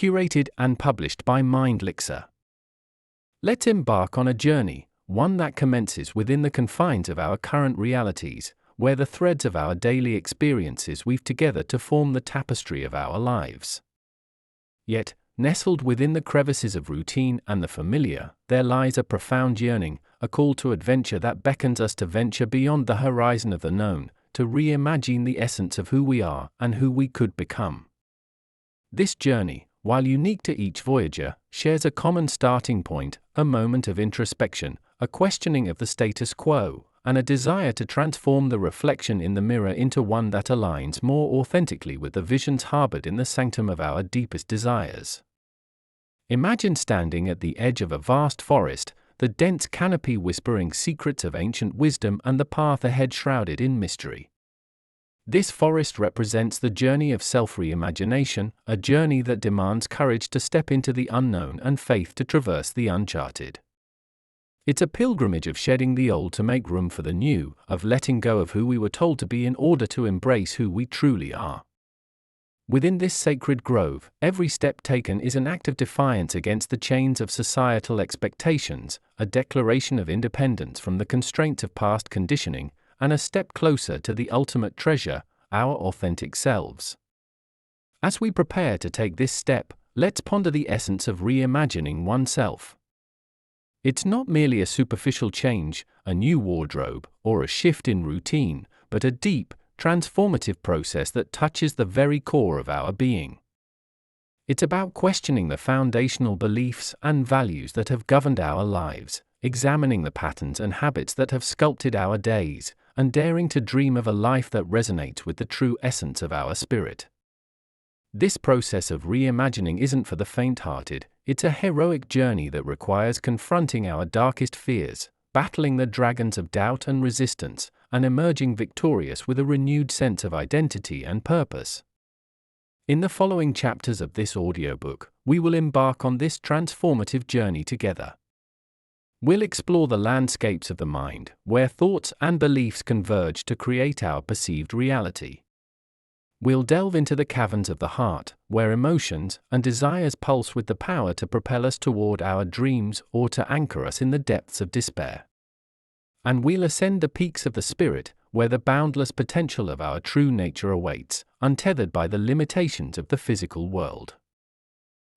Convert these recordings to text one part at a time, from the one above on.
curated and published by MindLixir. Let's embark on a journey, one that commences within the confines of our current realities, where the threads of our daily experiences weave together to form the tapestry of our lives. Yet, nestled within the crevices of routine and the familiar, there lies a profound yearning, a call to adventure that beckons us to venture beyond the horizon of the known, to reimagine the essence of who we are and who we could become. This journey, while unique to each voyager, shares a common starting point, a moment of introspection, a questioning of the status quo, and a desire to transform the reflection in the mirror into one that aligns more authentically with the visions harbored in the sanctum of our deepest desires. Imagine standing at the edge of a vast forest, the dense canopy whispering secrets of ancient wisdom and the path ahead shrouded in mystery. This forest represents the journey of self-reimagination, a journey that demands courage to step into the unknown and faith to traverse the uncharted. It's a pilgrimage of shedding the old to make room for the new, of letting go of who we were told to be in order to embrace who we truly are. Within this sacred grove, every step taken is an act of defiance against the chains of societal expectations, a declaration of independence from the constraints of past conditioning, and a step closer to the ultimate treasure, our authentic selves. As we prepare to take this step, let's ponder the essence of reimagining oneself. It's not merely a superficial change, a new wardrobe, or a shift in routine, but a deep, transformative process that touches the very core of our being. It's about questioning the foundational beliefs and values that have governed our lives, examining the patterns and habits that have sculpted our days, and daring to dream of a life that resonates with the true essence of our spirit. This process of reimagining isn't for the faint-hearted. It's a heroic journey that requires confronting our darkest fears, battling the dragons of doubt and resistance, and emerging victorious with a renewed sense of identity and purpose. In the following chapters of this audiobook, we will embark on this transformative journey together. We'll explore the landscapes of the mind, where thoughts and beliefs converge to create our perceived reality. We'll delve into the caverns of the heart, where emotions and desires pulse with the power to propel us toward our dreams or to anchor us in the depths of despair. And we'll ascend the peaks of the spirit, where the boundless potential of our true nature awaits, untethered by the limitations of the physical world.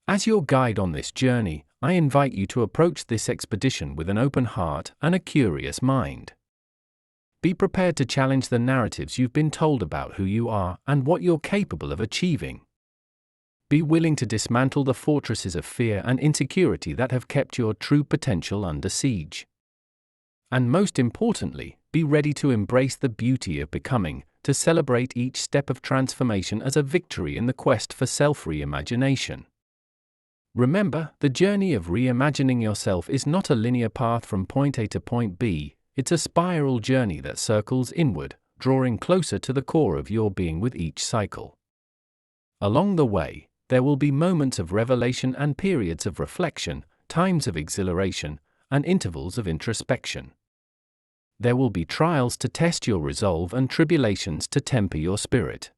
As your guide on this journey, I invite you to approach this expedition with an open heart and a curious mind. Be prepared to challenge the narratives you've been told about who you are and what you're capable of achieving. Be willing to dismantle the fortresses of fear and insecurity that have kept your true potential under siege. And most importantly, be ready to embrace the beauty of becoming, to celebrate each step of transformation as a victory in the quest for self-reimagination. Remember, the journey of reimagining yourself is not a linear path from point A to point B. It's a spiral journey that circles inward, drawing closer to the core of your being with each cycle. Along the way, there will be moments of revelation and periods of reflection, times of exhilaration, and intervals of introspection. There will be trials to test your resolve and tribulations to temper your spirit.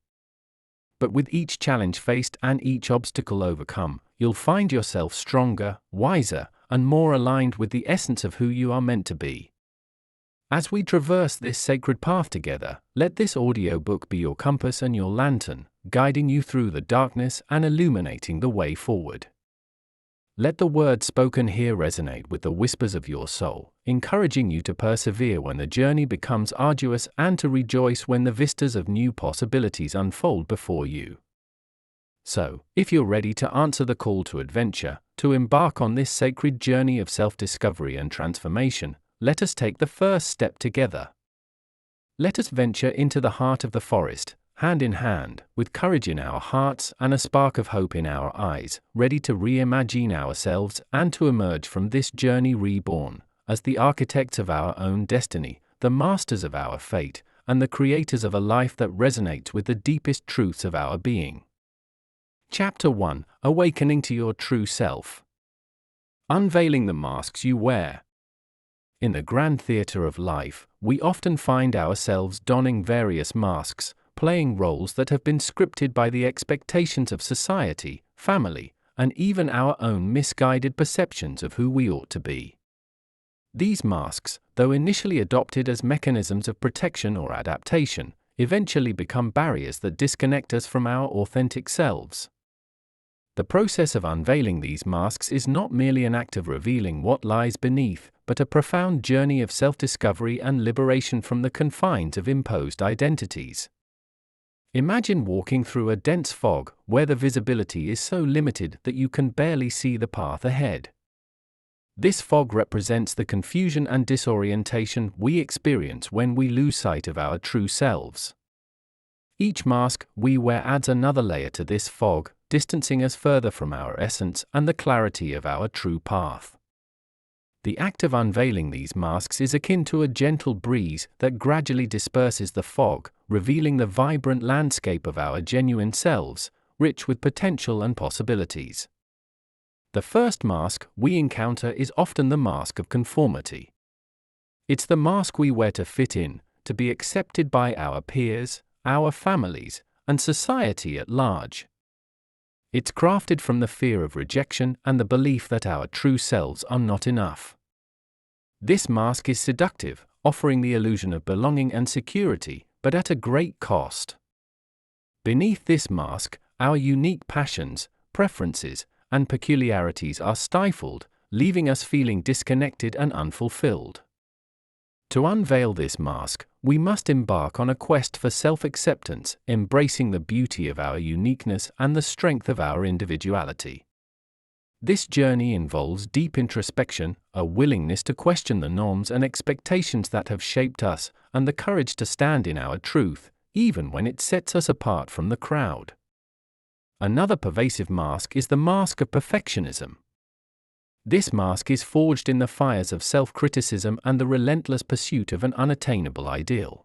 But with each challenge faced and each obstacle overcome, you'll find yourself stronger, wiser, and more aligned with the essence of who you are meant to be. As we traverse this sacred path together, let this audiobook be your compass and your lantern, guiding you through the darkness and illuminating the way forward. Let the words spoken here resonate with the whispers of your soul, encouraging you to persevere when the journey becomes arduous and to rejoice when the vistas of new possibilities unfold before you. So, if you're ready to answer the call to adventure, to embark on this sacred journey of self-discovery and transformation, let us take the first step together. Let us venture into the heart of the forest, hand in hand, with courage in our hearts and a spark of hope in our eyes, ready to reimagine ourselves and to emerge from this journey reborn, as the architects of our own destiny, the masters of our fate, and the creators of a life that resonates with the deepest truths of our being. Chapter 1: Awakening to Your True Self. Unveiling the masks you wear. In the grand theater of life, we often find ourselves donning various masks, playing roles that have been scripted by the expectations of society, family, and even our own misguided perceptions of who we ought to be. These masks, though initially adopted as mechanisms of protection or adaptation, eventually become barriers that disconnect us from our authentic selves. The process of unveiling these masks is not merely an act of revealing what lies beneath, but a profound journey of self-discovery and liberation from the confines of imposed identities. Imagine walking through a dense fog where the visibility is so limited that you can barely see the path ahead. This fog represents the confusion and disorientation we experience when we lose sight of our true selves. Each mask we wear adds another layer to this fog, distancing us further from our essence and the clarity of our true path. The act of unveiling these masks is akin to a gentle breeze that gradually disperses the fog, revealing the vibrant landscape of our genuine selves, rich with potential and possibilities. The first mask we encounter is often the mask of conformity. It's the mask we wear to fit in, to be accepted by our peers, our families, and society at large. It's crafted from the fear of rejection and the belief that our true selves are not enough. This mask is seductive, offering the illusion of belonging and security, but at a great cost. Beneath this mask, our unique passions, preferences, and peculiarities are stifled, leaving us feeling disconnected and unfulfilled. To unveil this mask, we must embark on a quest for self-acceptance, embracing the beauty of our uniqueness and the strength of our individuality. This journey involves deep introspection, a willingness to question the norms and expectations that have shaped us, and the courage to stand in our truth, even when it sets us apart from the crowd. Another pervasive mask is the mask of perfectionism. This mask is forged in the fires of self-criticism and the relentless pursuit of an unattainable ideal.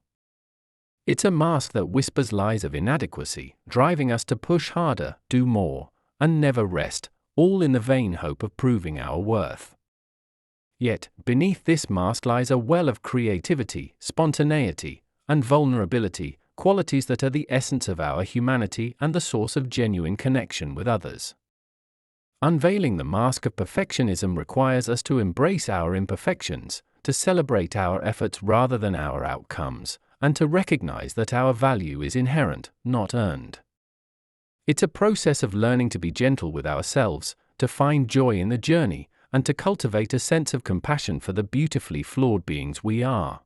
It's a mask that whispers lies of inadequacy, driving us to push harder, do more, and never rest, all in the vain hope of proving our worth. Yet, beneath this mask lies a well of creativity, spontaneity, and vulnerability, qualities that are the essence of our humanity and the source of genuine connection with others. Unveiling the mask of perfectionism requires us to embrace our imperfections, to celebrate our efforts rather than our outcomes, and to recognize that our value is inherent, not earned. It's a process of learning to be gentle with ourselves, to find joy in the journey, and to cultivate a sense of compassion for the beautifully flawed beings we are.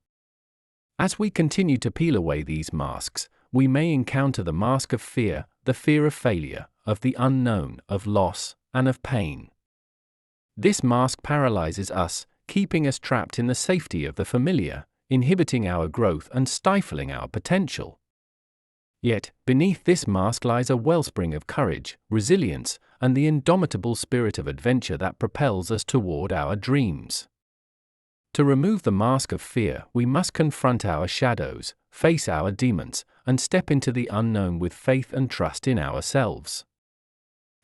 As we continue to peel away these masks, we may encounter the mask of fear, the fear of failure, of the unknown, of loss, and of pain. This mask paralyzes us, keeping us trapped in the safety of the familiar, inhibiting our growth and stifling our potential. Yet, beneath this mask lies a wellspring of courage, resilience, and the indomitable spirit of adventure that propels us toward our dreams. To remove the mask of fear, we must confront our shadows, face our demons, and step into the unknown with faith and trust in ourselves.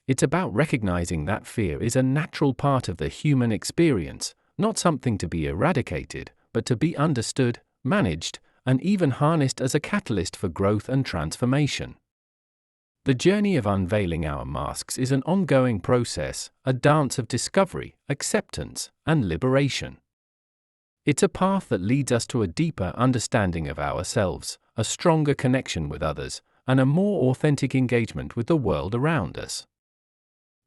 It's about recognizing that fear is a natural part of the human experience, not something to be eradicated, but to be understood, managed, and even harnessed as a catalyst for growth and transformation. The journey of unveiling our masks is an ongoing process, a dance of discovery, acceptance, and liberation. It's a path that leads us to a deeper understanding of ourselves, a stronger connection with others, and a more authentic engagement with the world around us.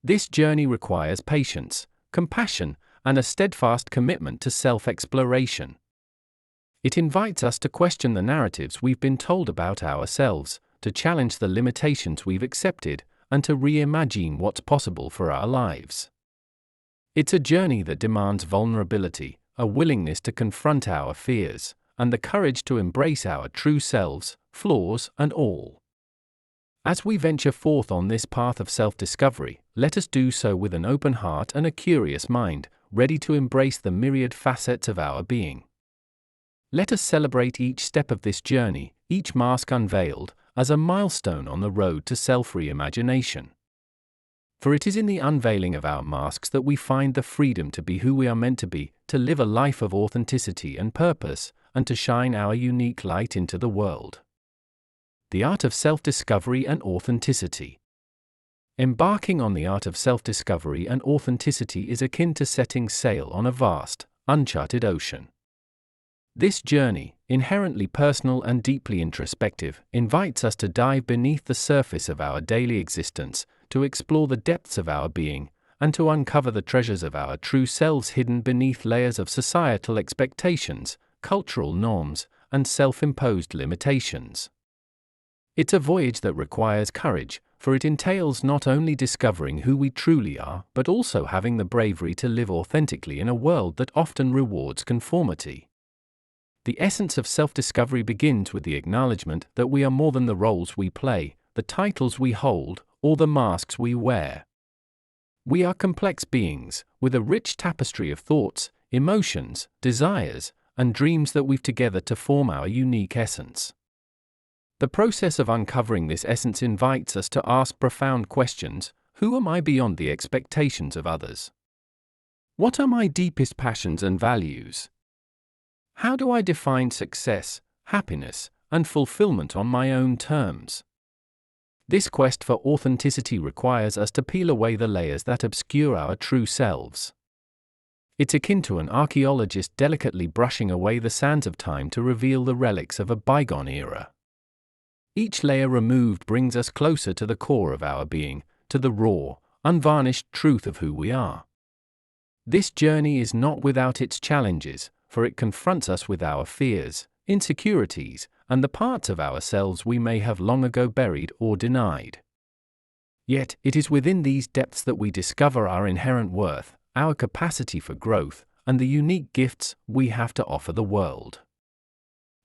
This journey requires patience, compassion, and a steadfast commitment to self-exploration. It invites us to question the narratives we've been told about ourselves, to challenge the limitations we've accepted, and to reimagine what's possible for our lives. It's a journey that demands vulnerability, a willingness to confront our fears, and the courage to embrace our true selves, flaws and all. As we venture forth on this path of self-discovery, let us do so with an open heart and a curious mind, ready to embrace the myriad facets of our being. Let us celebrate each step of this journey, each mask unveiled, as a milestone on the road to self-reimagination. For it is in the unveiling of our masks that we find the freedom to be who we are meant to be, to live a life of authenticity and purpose, and to shine our unique light into the world. The art of self-discovery and authenticity. Embarking on the art of self-discovery and authenticity is akin to setting sail on a vast, uncharted ocean. This journey, inherently personal and deeply introspective, invites us to dive beneath the surface of our daily existence, to explore the depths of our being, and to uncover the treasures of our true selves hidden beneath layers of societal expectations, cultural norms, and self-imposed limitations. It's a voyage that requires courage, for it entails not only discovering who we truly are, but also having the bravery to live authentically in a world that often rewards conformity. The essence of self-discovery begins with the acknowledgement that we are more than the roles we play, the titles we hold, or the masks we wear. We are complex beings, with a rich tapestry of thoughts, emotions, desires, and dreams that weave together to form our unique essence. The process of uncovering this essence invites us to ask profound questions. Who am I beyond the expectations of others? What are my deepest passions and values? How do I define success, happiness, and fulfillment on my own terms? This quest for authenticity requires us to peel away the layers that obscure our true selves. It's akin to an archaeologist delicately brushing away the sands of time to reveal the relics of a bygone era. Each layer removed brings us closer to the core of our being, to the raw, unvarnished truth of who we are. This journey is not without its challenges, for it confronts us with our fears, insecurities, and the parts of ourselves we may have long ago buried or denied. Yet, it is within these depths that we discover our inherent worth, our capacity for growth, and the unique gifts we have to offer the world.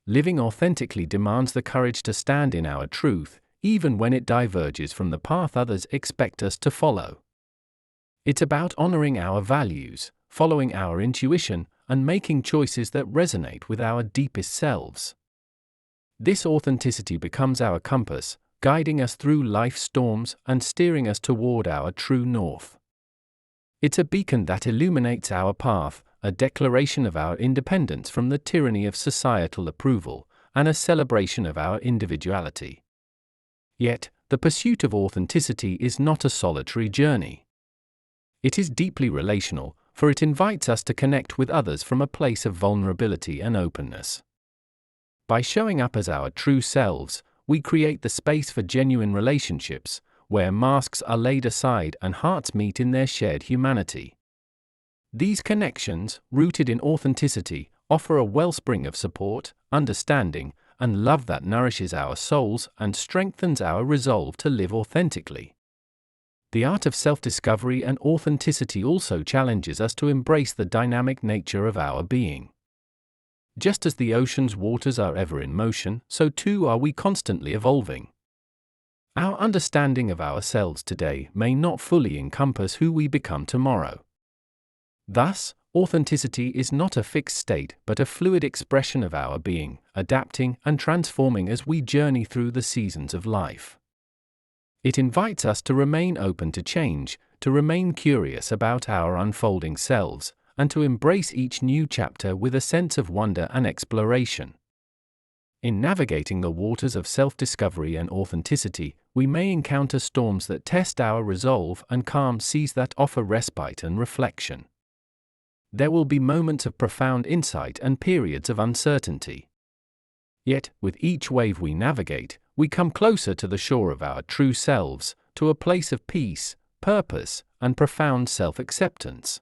Living authentically demands the courage to stand in our truth, even when it diverges from the path others expect us to follow. It's about honoring our values, following our intuition, and making choices that resonate with our deepest selves. This authenticity becomes our compass, guiding us through life's storms and steering us toward our true north. It's a beacon that illuminates our path, a declaration of our independence from the tyranny of societal approval, and a celebration of our individuality. Yet, the pursuit of authenticity is not a solitary journey. It is deeply relational, for it invites us to connect with others from a place of vulnerability and openness. By showing up as our true selves, we create the space for genuine relationships, where masks are laid aside and hearts meet in their shared humanity. These connections, rooted in authenticity, offer a wellspring of support, understanding, and love that nourishes our souls and strengthens our resolve to live authentically. The art of self-discovery and authenticity also challenges us to embrace the dynamic nature of our being. Just as the ocean's waters are ever in motion, so too are we constantly evolving. Our understanding of ourselves today may not fully encompass who we become tomorrow. Thus, authenticity is not a fixed state but a fluid expression of our being, adapting and transforming as we journey through the seasons of life. It invites us to remain open to change, to remain curious about our unfolding selves, and to embrace each new chapter with a sense of wonder and exploration. In navigating the waters of self-discovery and authenticity, we may encounter storms that test our resolve and calm seas that offer respite and reflection. There will be moments of profound insight and periods of uncertainty. Yet, with each wave we navigate, we come closer to the shore of our true selves, to a place of peace, purpose, and profound self-acceptance.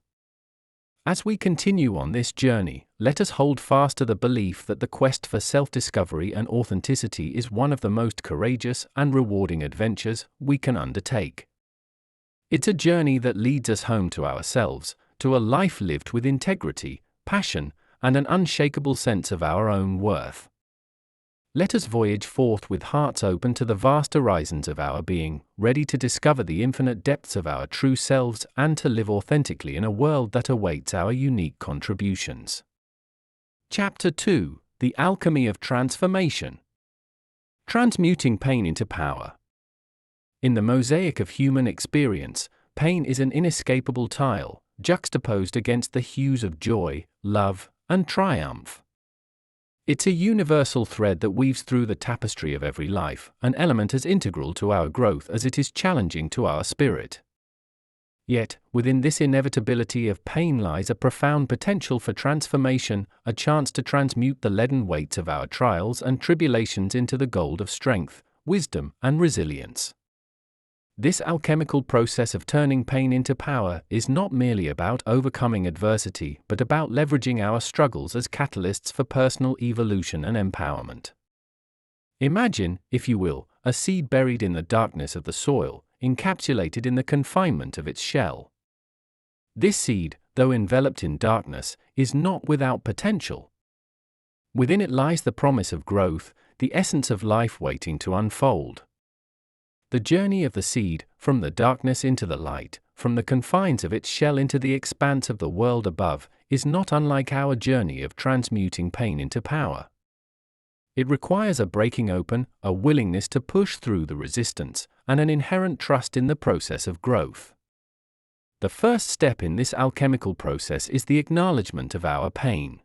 As we continue on this journey, let us hold fast to the belief that the quest for self-discovery and authenticity is one of the most courageous and rewarding adventures we can undertake. It's a journey that leads us home to ourselves, to a life lived with integrity, passion, and an unshakable sense of our own worth. Let us voyage forth with hearts open to the vast horizons of our being, ready to discover the infinite depths of our true selves and to live authentically in a world that awaits our unique contributions. Chapter 2: The Alchemy of Transformation. Transmuting pain into power. In the mosaic of human experience, pain is an inescapable tile, juxtaposed against the hues of joy, love, and triumph. It's a universal thread that weaves through the tapestry of every life, an element as integral to our growth as it is challenging to our spirit. Yet, within this inevitability of pain lies a profound potential for transformation, a chance to transmute the leaden weights of our trials and tribulations into the gold of strength, wisdom, and resilience. This alchemical process of turning pain into power is not merely about overcoming adversity, but about leveraging our struggles as catalysts for personal evolution and empowerment. Imagine, if you will, a seed buried in the darkness of the soil, encapsulated in the confinement of its shell. This seed, though enveloped in darkness, is not without potential. Within it lies the promise of growth, the essence of life waiting to unfold. The journey of the seed, from the darkness into the light, from the confines of its shell into the expanse of the world above, is not unlike our journey of transmuting pain into power. It requires a breaking open, a willingness to push through the resistance, and an inherent trust in the process of growth. The first step in this alchemical process is the acknowledgement of our pain.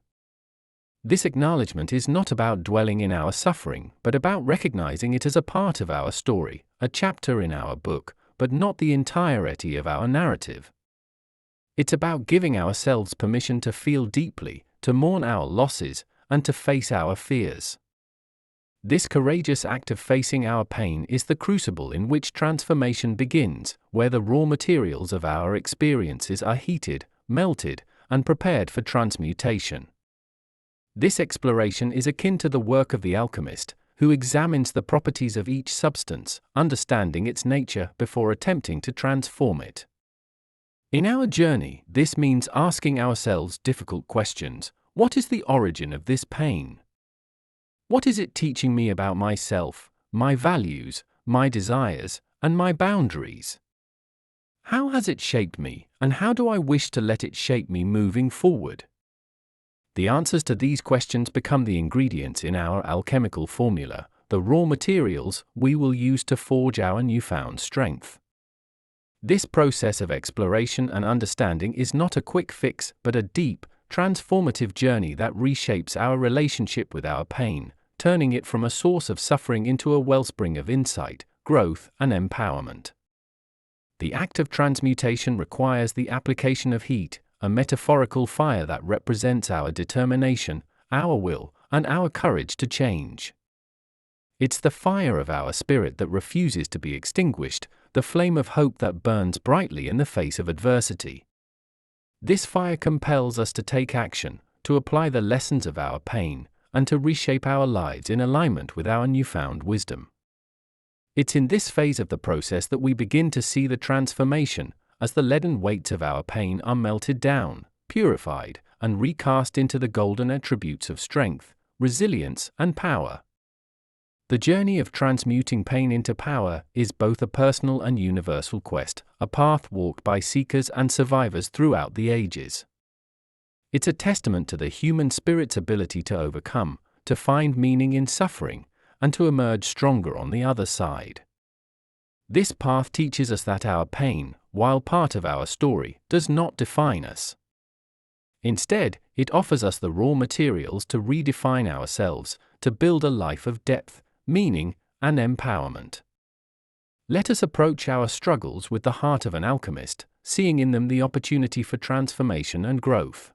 This acknowledgement is not about dwelling in our suffering, but about recognizing it as a part of our story, a chapter in our book, but not the entirety of our narrative. It's about giving ourselves permission to feel deeply, to mourn our losses, and to face our fears. This courageous act of facing our pain is the crucible in which transformation begins, where the raw materials of our experiences are heated, melted, and prepared for transmutation. This exploration is akin to the work of the alchemist, who examines the properties of each substance, understanding its nature before attempting to transform it. In our journey, this means asking ourselves difficult questions. What is the origin of this pain? What is it teaching me about myself, my values, my desires, and my boundaries? How has it shaped me, and how do I wish to let it shape me moving forward? The answers to these questions become the ingredients in our alchemical formula, the raw materials we will use to forge our newfound strength. This process of exploration and understanding is not a quick fix, but a deep, transformative journey that reshapes our relationship with our pain, turning it from a source of suffering into a wellspring of insight, growth, and empowerment. The act of transmutation requires the application of heat, a metaphorical fire that represents our determination, our will, and our courage to change. It's the fire of our spirit that refuses to be extinguished, the flame of hope that burns brightly in the face of adversity. This fire compels us to take action, to apply the lessons of our pain, and to reshape our lives in alignment with our newfound wisdom. It's in this phase of the process that we begin to see the transformation, as the leaden weights of our pain are melted down, purified, and recast into the golden attributes of strength, resilience, and power. The journey of transmuting pain into power is both a personal and universal quest, a path walked by seekers and survivors throughout the ages. It's a testament to the human spirit's ability to overcome, to find meaning in suffering, and to emerge stronger on the other side. This path teaches us that our pain, while part of our story, does not define us. Instead, it offers us the raw materials to redefine ourselves, to build a life of depth, meaning, and empowerment. Let us approach our struggles with the heart of an alchemist, seeing in them the opportunity for transformation and growth.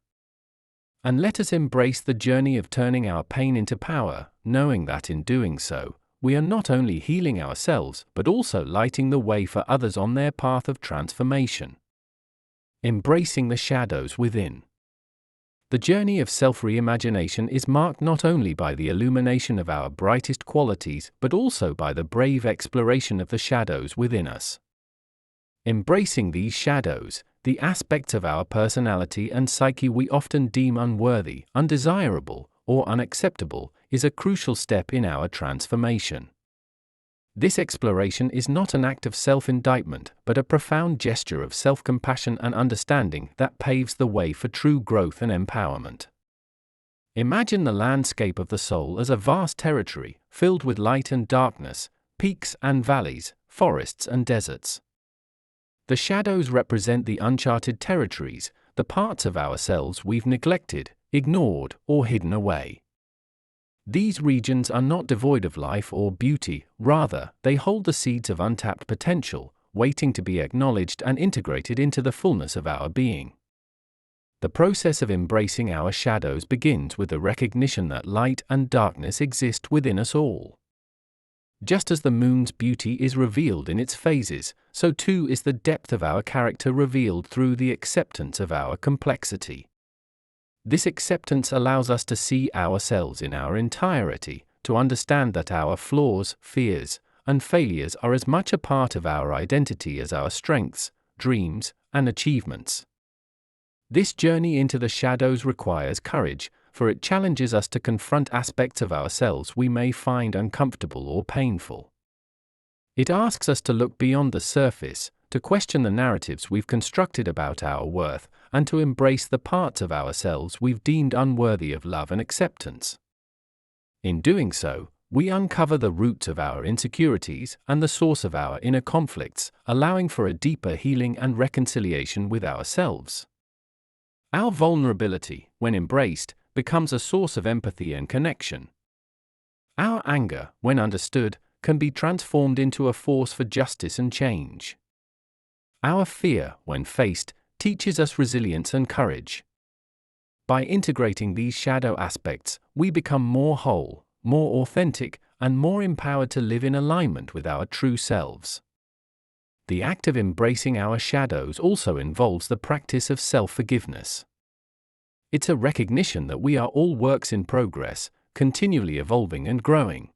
And let us embrace the journey of turning our pain into power, knowing that in doing so, we are not only healing ourselves but also lighting the way for others on their path of transformation. Embracing the shadows within. The journey of self-reimagination is marked not only by the illumination of our brightest qualities but also by the brave exploration of the shadows within us. Embracing these shadows, the aspects of our personality and psyche we often deem unworthy, undesirable, or unacceptable, is a crucial step in our transformation. This exploration is not an act of self-indictment, but a profound gesture of self-compassion and understanding that paves the way for true growth and empowerment. Imagine the landscape of the soul as a vast territory, filled with light and darkness, peaks and valleys, forests and deserts. The shadows represent the uncharted territories, the parts of ourselves we've neglected, ignored, or hidden away. These regions are not devoid of life or beauty, rather, they hold the seeds of untapped potential, waiting to be acknowledged and integrated into the fullness of our being. The process of embracing our shadows begins with the recognition that light and darkness exist within us all. Just as the moon's beauty is revealed in its phases, so too is the depth of our character revealed through the acceptance of our complexity. This acceptance allows us to see ourselves in our entirety, to understand that our flaws, fears, and failures are as much a part of our identity as our strengths, dreams, and achievements. This journey into the shadows requires courage, for it challenges us to confront aspects of ourselves we may find uncomfortable or painful. It asks us to look beyond the surface, to question the narratives we've constructed about our worth, and to embrace the parts of ourselves we've deemed unworthy of love and acceptance. In doing so, we uncover the roots of our insecurities and the source of our inner conflicts, allowing for a deeper healing and reconciliation with ourselves. Our vulnerability, when embraced, becomes a source of empathy and connection. Our anger, when understood, can be transformed into a force for justice and change. Our fear, when faced, teaches us resilience and courage. By integrating these shadow aspects, we become more whole, more authentic, and more empowered to live in alignment with our true selves. The act of embracing our shadows also involves the practice of self-forgiveness. It's a recognition that we are all works in progress, continually evolving and growing.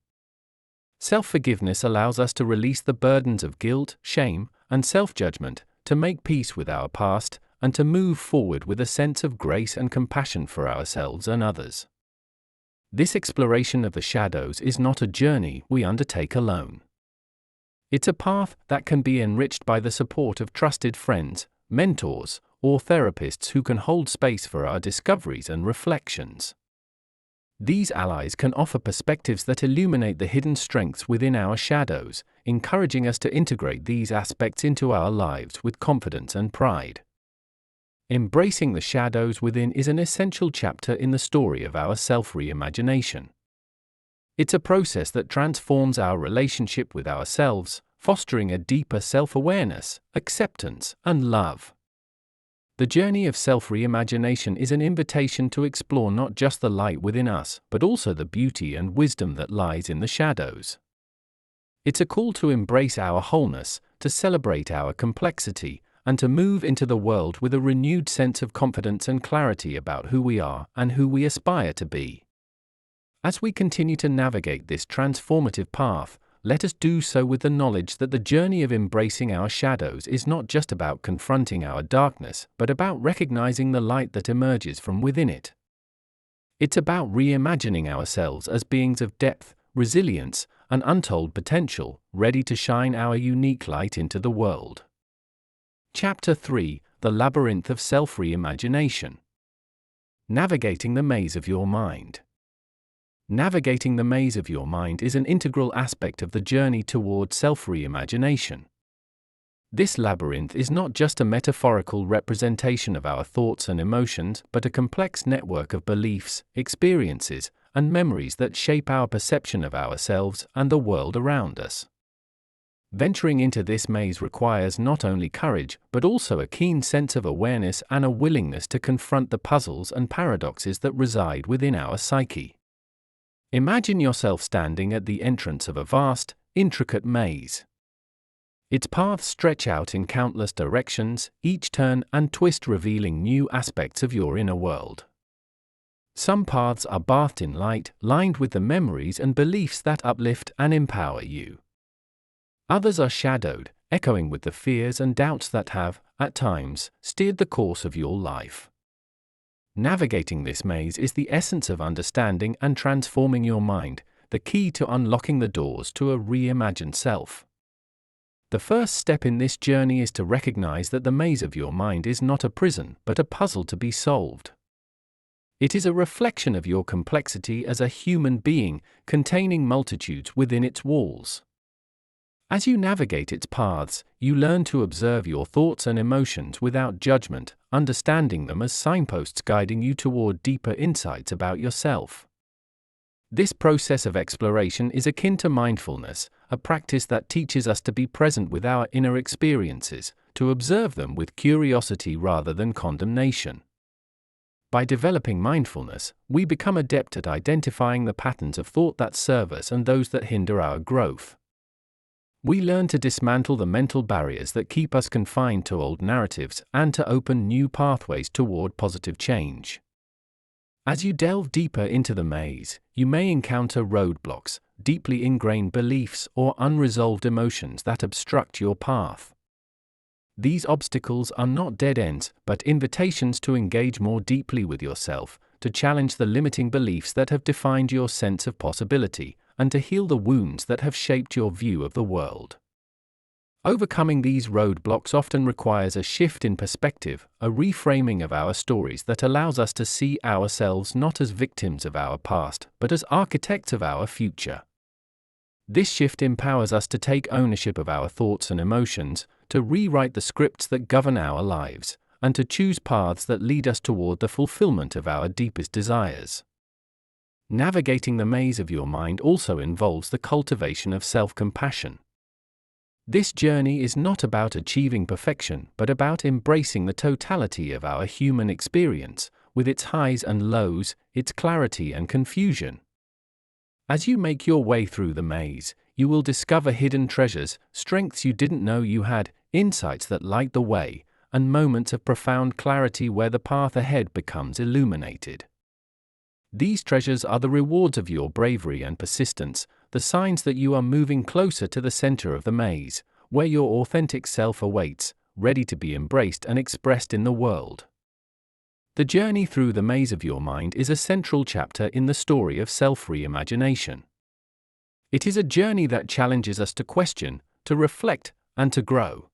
Self-forgiveness allows us to release the burdens of guilt, shame, and self-judgment, to make peace with our past, and to move forward with a sense of grace and compassion for ourselves and others. This exploration of the shadows is not a journey we undertake alone. It's a path that can be enriched by the support of trusted friends, mentors, or therapists who can hold space for our discoveries and reflections. These allies can offer perspectives that illuminate the hidden strengths within our shadows, encouraging us to integrate these aspects into our lives with confidence and pride. Embracing the shadows within is an essential chapter in the story of our self-reimagination. It's a process that transforms our relationship with ourselves, fostering a deeper self-awareness, acceptance, and love. The journey of self-reimagination is an invitation to explore not just the light within us, but also the beauty and wisdom that lies in the shadows. It's a call to embrace our wholeness, to celebrate our complexity, and to move into the world with a renewed sense of confidence and clarity about who we are and who we aspire to be. As we continue to navigate this transformative path, let us do so with the knowledge that the journey of embracing our shadows is not just about confronting our darkness, but about recognizing the light that emerges from within it. It's about reimagining ourselves as beings of depth, resilience, and untold potential, ready to shine our unique light into the world. Chapter 3: The Labyrinth of Self-Reimagination. Navigating the Maze of Your Mind. Navigating the maze of your mind is an integral aspect of the journey toward self-reimagination. This labyrinth is not just a metaphorical representation of our thoughts and emotions, but a complex network of beliefs, experiences, and memories that shape our perception of ourselves and the world around us. Venturing into this maze requires not only courage, but also a keen sense of awareness and a willingness to confront the puzzles and paradoxes that reside within our psyche. Imagine yourself standing at the entrance of a vast, intricate maze. Its paths stretch out in countless directions, each turn and twist revealing new aspects of your inner world. Some paths are bathed in light, lined with the memories and beliefs that uplift and empower you. Others are shadowed, echoing with the fears and doubts that have, at times, steered the course of your life. Navigating this maze is the essence of understanding and transforming your mind, the key to unlocking the doors to a reimagined self. The first step in this journey is to recognize that the maze of your mind is not a prison, but a puzzle to be solved. It is a reflection of your complexity as a human being, containing multitudes within its walls. As you navigate its paths, you learn to observe your thoughts and emotions without judgment, understanding them as signposts guiding you toward deeper insights about yourself. This process of exploration is akin to mindfulness, a practice that teaches us to be present with our inner experiences, to observe them with curiosity rather than condemnation. By developing mindfulness, we become adept at identifying the patterns of thought that serve us and those that hinder our growth. We learn to dismantle the mental barriers that keep us confined to old narratives and to open new pathways toward positive change. As you delve deeper into the maze, you may encounter roadblocks, deeply ingrained beliefs, or unresolved emotions that obstruct your path. These obstacles are not dead ends, but invitations to engage more deeply with yourself, to challenge the limiting beliefs that have defined your sense of possibility, and to heal the wounds that have shaped your view of the world. Overcoming these roadblocks often requires a shift in perspective, a reframing of our stories that allows us to see ourselves not as victims of our past, but as architects of our future. This shift empowers us to take ownership of our thoughts and emotions, to rewrite the scripts that govern our lives, and to choose paths that lead us toward the fulfillment of our deepest desires. Navigating the maze of your mind also involves the cultivation of self-compassion. This journey is not about achieving perfection, but about embracing the totality of our human experience, with its highs and lows, its clarity and confusion. As you make your way through the maze, you will discover hidden treasures, strengths you didn't know you had, insights that light the way, and moments of profound clarity where the path ahead becomes illuminated. These treasures are the rewards of your bravery and persistence, the signs that you are moving closer to the center of the maze, where your authentic self awaits, ready to be embraced and expressed in the world. The journey through the maze of your mind is a central chapter in the story of self-reimagination. It is a journey that challenges us to question, to reflect, and to grow.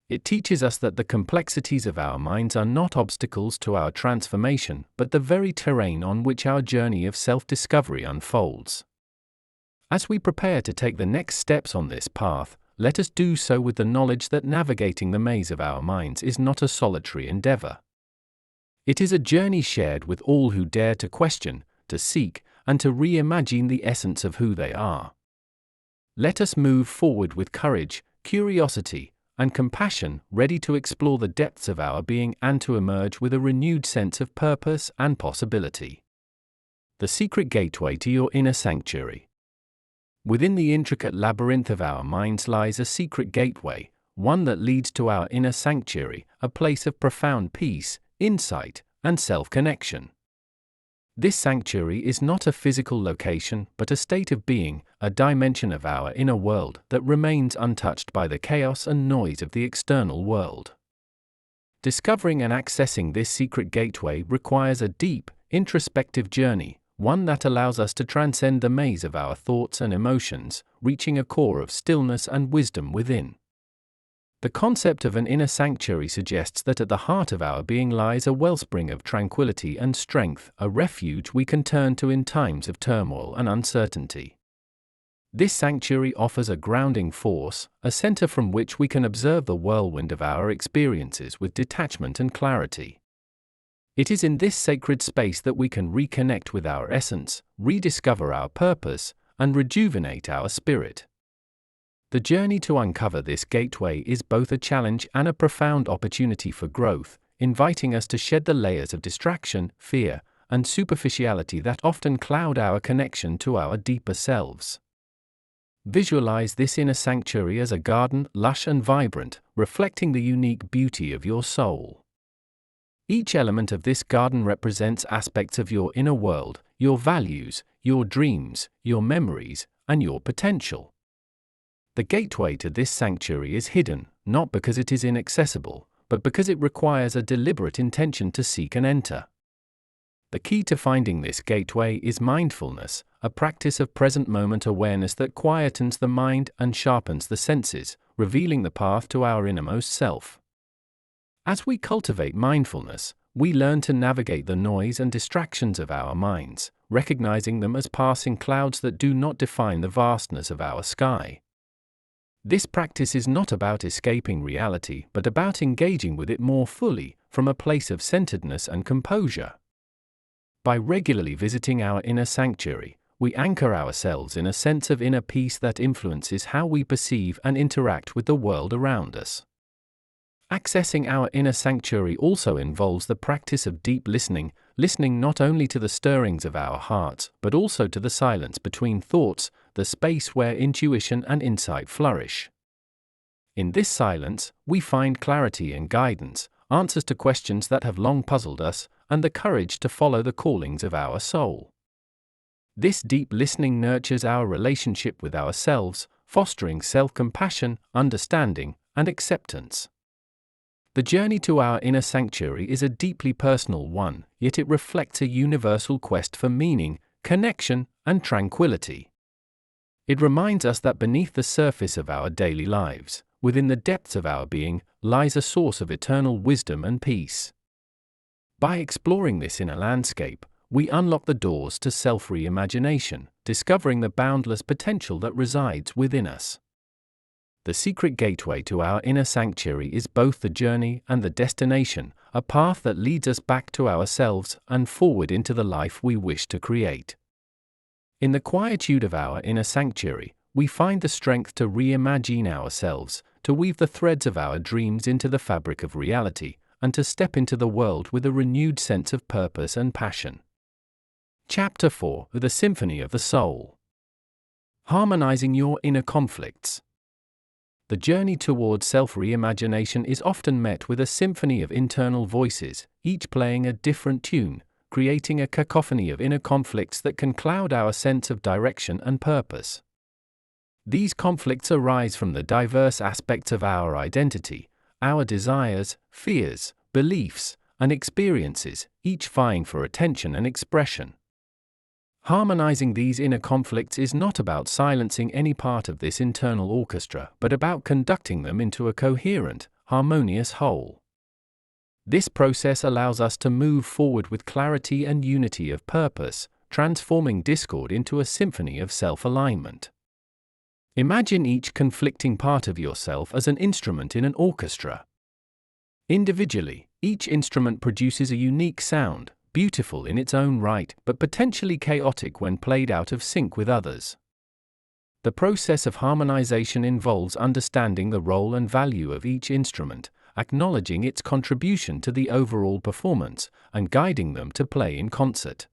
It teaches us that the complexities of our minds are not obstacles to our transformation, but the very terrain on which our journey of self-discovery unfolds. As we prepare to take the next steps on this path, let us do so with the knowledge that navigating the maze of our minds is not a solitary endeavor. It is a journey shared with all who dare to question, to seek, and to reimagine the essence of who they are. Let us move forward with courage, curiosity, and compassion, ready to explore the depths of our being and to emerge with a renewed sense of purpose and possibility. The secret gateway to your inner sanctuary. Within the intricate labyrinth of our minds lies a secret gateway, one that leads to our inner sanctuary, a place of profound peace, insight, and self-connection. This sanctuary is not a physical location, but a state of being, a dimension of our inner world that remains untouched by the chaos and noise of the external world. Discovering and accessing this secret gateway requires a deep, introspective journey, one that allows us to transcend the maze of our thoughts and emotions, reaching a core of stillness and wisdom within. The concept of an inner sanctuary suggests that at the heart of our being lies a wellspring of tranquility and strength, a refuge we can turn to in times of turmoil and uncertainty. This sanctuary offers a grounding force, a center from which we can observe the whirlwind of our experiences with detachment and clarity. It is in this sacred space that we can reconnect with our essence, rediscover our purpose, and rejuvenate our spirit. The journey to uncover this gateway is both a challenge and a profound opportunity for growth, inviting us to shed the layers of distraction, fear, and superficiality that often cloud our connection to our deeper selves. Visualize this inner sanctuary as a garden, lush and vibrant, reflecting the unique beauty of your soul. Each element of this garden represents aspects of your inner world, your values, your dreams, your memories, and your potential. The gateway to this sanctuary is hidden, not because it is inaccessible, but because it requires a deliberate intention to seek and enter. The key to finding this gateway is mindfulness, a practice of present moment awareness that quietens the mind and sharpens the senses, revealing the path to our innermost self. As we cultivate mindfulness, we learn to navigate the noise and distractions of our minds, recognizing them as passing clouds that do not define the vastness of our sky. This practice is not about escaping reality, but about engaging with it more fully, from a place of centeredness and composure. By regularly visiting our inner sanctuary, we anchor ourselves in a sense of inner peace that influences how we perceive and interact with the world around us. Accessing our inner sanctuary also involves the practice of deep listening, listening not only to the stirrings of our hearts, but also to the silence between thoughts, the space where intuition and insight flourish. In this silence, we find clarity and guidance, answers to questions that have long puzzled us, and the courage to follow the callings of our soul. This deep listening nurtures our relationship with ourselves, fostering self-compassion, understanding, and acceptance. The journey to our inner sanctuary is a deeply personal one, yet it reflects a universal quest for meaning, connection, and tranquility. It reminds us that beneath the surface of our daily lives, within the depths of our being, lies a source of eternal wisdom and peace. By exploring this inner landscape, we unlock the doors to self-reimagination, discovering the boundless potential that resides within us. The secret gateway to our inner sanctuary is both the journey and the destination, a path that leads us back to ourselves and forward into the life we wish to create. In the quietude of our inner sanctuary, we find the strength to reimagine ourselves, to weave the threads of our dreams into the fabric of reality, and to step into the world with a renewed sense of purpose and passion. Chapter 4: The Symphony of the Soul. Harmonizing your inner conflicts. The journey towards self-reimagination is often met with a symphony of internal voices, each playing a different tune, creating a cacophony of inner conflicts that can cloud our sense of direction and purpose. These conflicts arise from the diverse aspects of our identity, our desires, fears, beliefs, and experiences, each vying for attention and expression. Harmonizing these inner conflicts is not about silencing any part of this internal orchestra, but about conducting them into a coherent, harmonious whole. This process allows us to move forward with clarity and unity of purpose, transforming discord into a symphony of self-alignment. Imagine each conflicting part of yourself as an instrument in an orchestra. Individually, each instrument produces a unique sound, beautiful in its own right, but potentially chaotic when played out of sync with others. The process of harmonization involves understanding the role and value of each instrument, acknowledging its contribution to the overall performance, and guiding them to play in concert.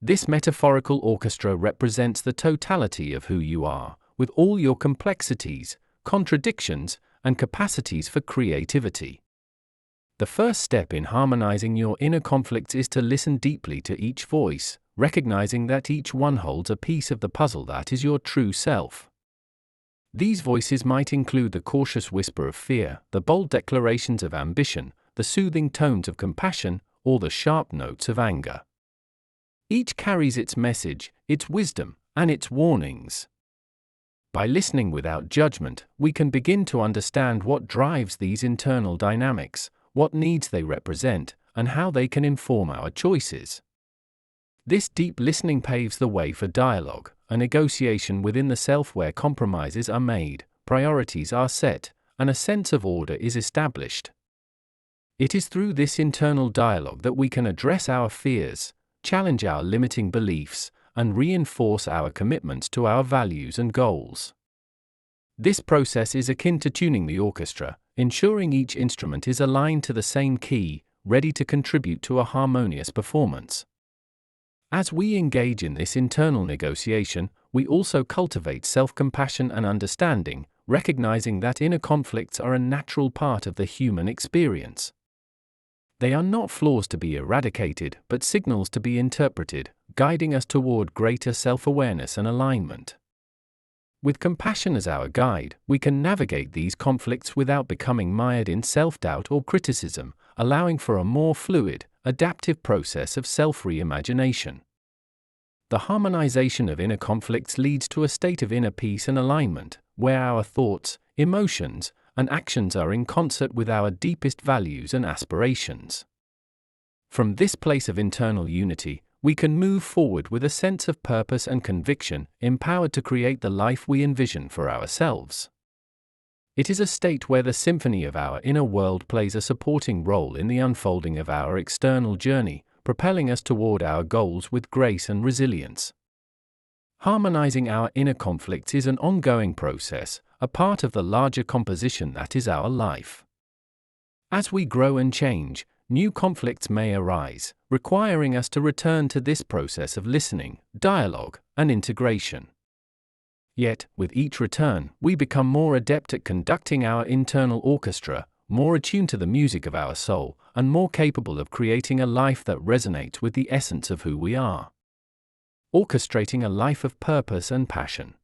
This metaphorical orchestra represents the totality of who you are, with all your complexities, contradictions, and capacities for creativity. The first step in harmonizing your inner conflicts is to listen deeply to each voice, recognizing that each one holds a piece of the puzzle that is your true self. These voices might include the cautious whisper of fear, the bold declarations of ambition, the soothing tones of compassion, or the sharp notes of anger. Each carries its message, its wisdom, and its warnings. By listening without judgment, we can begin to understand what drives these internal dynamics, what needs they represent, and how they can inform our choices. This deep listening paves the way for dialogue, a negotiation within the self where compromises are made, priorities are set, and a sense of order is established. It is through this internal dialogue that we can address our fears, challenge our limiting beliefs, and reinforce our commitments to our values and goals. This process is akin to tuning the orchestra, ensuring each instrument is aligned to the same key, ready to contribute to a harmonious performance. As we engage in this internal negotiation, we also cultivate self-compassion and understanding, recognizing that inner conflicts are a natural part of the human experience. They are not flaws to be eradicated, but signals to be interpreted, guiding us toward greater self-awareness and alignment. With compassion as our guide, we can navigate these conflicts without becoming mired in self-doubt or criticism, allowing for a more fluid, adaptive process of self-reimagination. The harmonization of inner conflicts leads to a state of inner peace and alignment, where our thoughts, emotions, and actions are in concert with our deepest values and aspirations. From this place of internal unity, we can move forward with a sense of purpose and conviction, empowered to create the life we envision for ourselves. It is a state where the symphony of our inner world plays a supporting role in the unfolding of our external journey, propelling us toward our goals with grace and resilience. Harmonizing our inner conflicts is an ongoing process, a part of the larger composition that is our life. As we grow and change, new conflicts may arise, requiring us to return to this process of listening, dialogue, and integration. Yet, with each return, we become more adept at conducting our internal orchestra, more attuned to the music of our soul, and more capable of creating a life that resonates with the essence of who we are. Orchestrating a life of purpose and passion.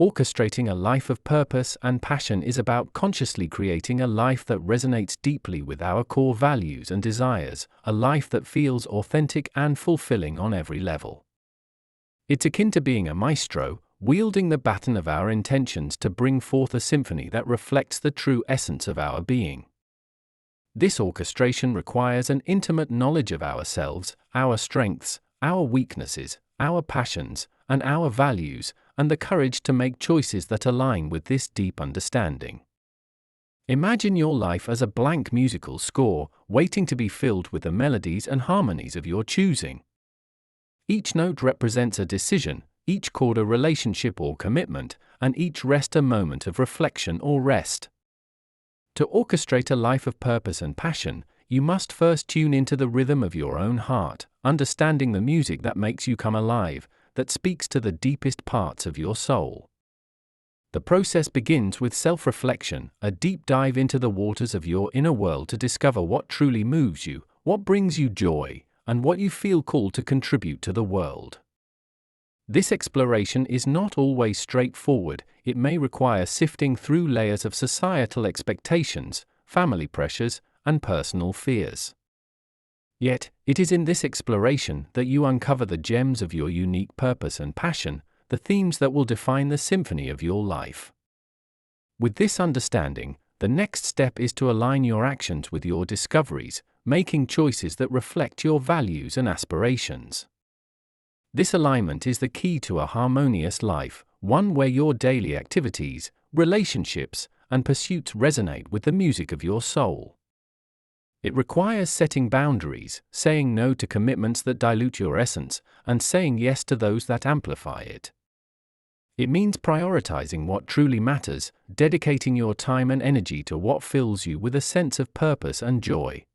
Orchestrating a life of purpose and passion is about consciously creating a life that resonates deeply with our core values and desires, a life that feels authentic and fulfilling on every level. It's akin to being a maestro, wielding the baton of our intentions to bring forth a symphony that reflects the true essence of our being. This orchestration requires an intimate knowledge of ourselves, our strengths, our weaknesses, our passions, and our values, and the courage to make choices that align with this deep understanding. Imagine your life as a blank musical score, waiting to be filled with the melodies and harmonies of your choosing. Each note represents a decision, each chord a relationship or commitment, and each rest a moment of reflection or rest. To orchestrate a life of purpose and passion, you must first tune into the rhythm of your own heart, understanding the music that makes you come alive, that speaks to the deepest parts of your soul. The process begins with self-reflection, a deep dive into the waters of your inner world to discover what truly moves you, what brings you joy, and what you feel called to contribute to the world. This exploration is not always straightforward. It may require sifting through layers of societal expectations, family pressures, and personal fears. Yet, it is in this exploration that you uncover the gems of your unique purpose and passion, the themes that will define the symphony of your life. With this understanding, the next step is to align your actions with your discoveries, making choices that reflect your values and aspirations. This alignment is the key to a harmonious life, one where your daily activities, relationships, and pursuits resonate with the music of your soul. It requires setting boundaries, saying no to commitments that dilute your essence, and saying yes to those that amplify it. It means prioritizing what truly matters, dedicating your time and energy to what fills you with a sense of purpose and joy.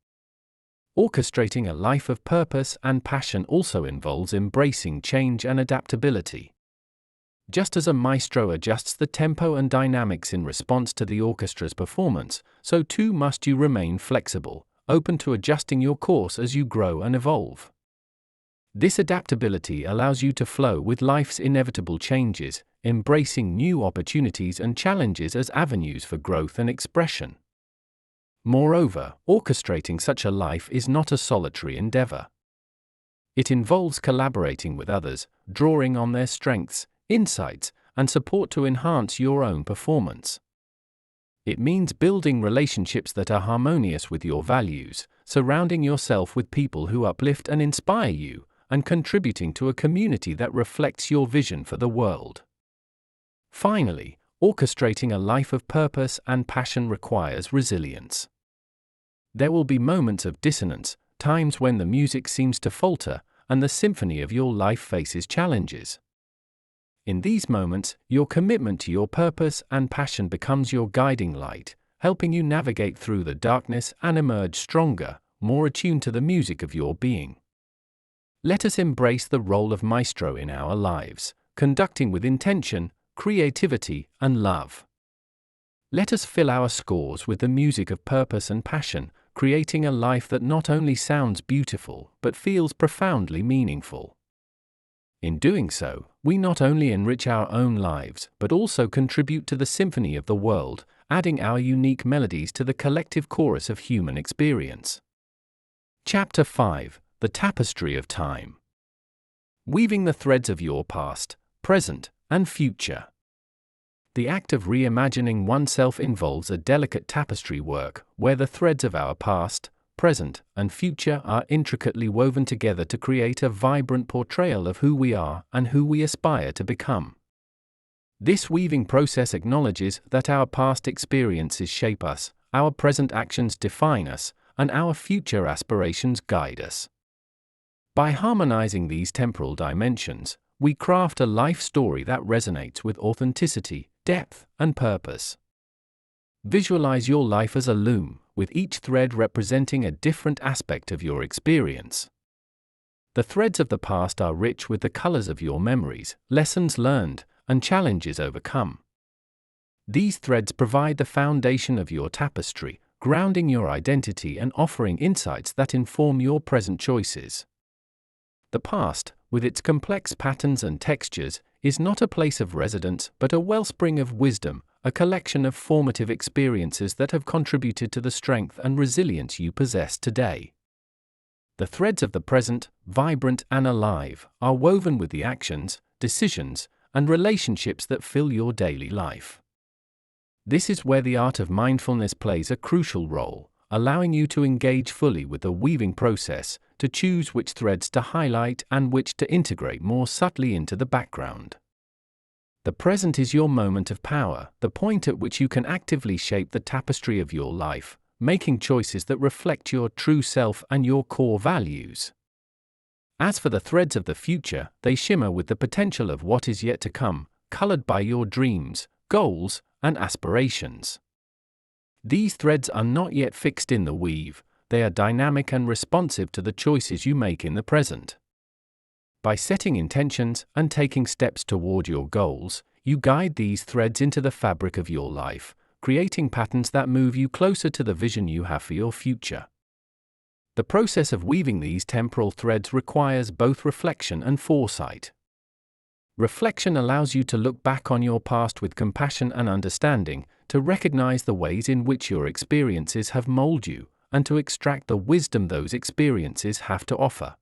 Orchestrating a life of purpose and passion also involves embracing change and adaptability. Just as a maestro adjusts the tempo and dynamics in response to the orchestra's performance, so too must you remain flexible, open to adjusting your course as you grow and evolve. This adaptability allows you to flow with life's inevitable changes, embracing new opportunities and challenges as avenues for growth and expression. Moreover, orchestrating such a life is not a solitary endeavor. It involves collaborating with others, drawing on their strengths, insights, and support to enhance your own performance. It means building relationships that are harmonious with your values, surrounding yourself with people who uplift and inspire you, and contributing to a community that reflects your vision for the world. Finally, orchestrating a life of purpose and passion requires resilience. There will be moments of dissonance, times when the music seems to falter, and the symphony of your life faces challenges. In these moments, your commitment to your purpose and passion becomes your guiding light, helping you navigate through the darkness and emerge stronger, more attuned to the music of your being. Let us embrace the role of maestro in our lives, conducting with intention, creativity, and love. Let us fill our scores with the music of purpose and passion, creating a life that not only sounds beautiful, but feels profoundly meaningful. In doing so, we not only enrich our own lives, but also contribute to the symphony of the world, adding our unique melodies to the collective chorus of human experience. Chapter 5: The Tapestry of Time. Weaving the threads of your past, present, and future. The act of reimagining oneself involves a delicate tapestry work, where the threads of our past, present, and future are intricately woven together to create a vibrant portrayal of who we are and who we aspire to become. This weaving process acknowledges that our past experiences shape us, our present actions define us, and our future aspirations guide us. By harmonizing these temporal dimensions, we craft a life story that resonates with authenticity, depth, and purpose. Visualize your life as a loom, with each thread representing a different aspect of your experience. The threads of the past are rich with the colors of your memories, lessons learned, and challenges overcome. These threads provide the foundation of your tapestry, grounding your identity and offering insights that inform your present choices. The past, with its complex patterns and textures, is not a place of residence but a wellspring of wisdom, a collection of formative experiences that have contributed to the strength and resilience you possess today. The threads of the present, vibrant and alive, are woven with the actions, decisions, and relationships that fill your daily life. This is where the art of mindfulness plays a crucial role, allowing you to engage fully with the weaving process, to choose which threads to highlight and which to integrate more subtly into the background. The present is your moment of power, the point at which you can actively shape the tapestry of your life, making choices that reflect your true self and your core values. As for the threads of the future, they shimmer with the potential of what is yet to come, colored by your dreams, goals, and aspirations. These threads are not yet fixed in the weave, they are dynamic and responsive to the choices you make in the present. By setting intentions and taking steps toward your goals, you guide these threads into the fabric of your life, creating patterns that move you closer to the vision you have for your future. The process of weaving these temporal threads requires both reflection and foresight. Reflection allows you to look back on your past with compassion and understanding, to recognize the ways in which your experiences have molded you, and to extract the wisdom those experiences have to offer.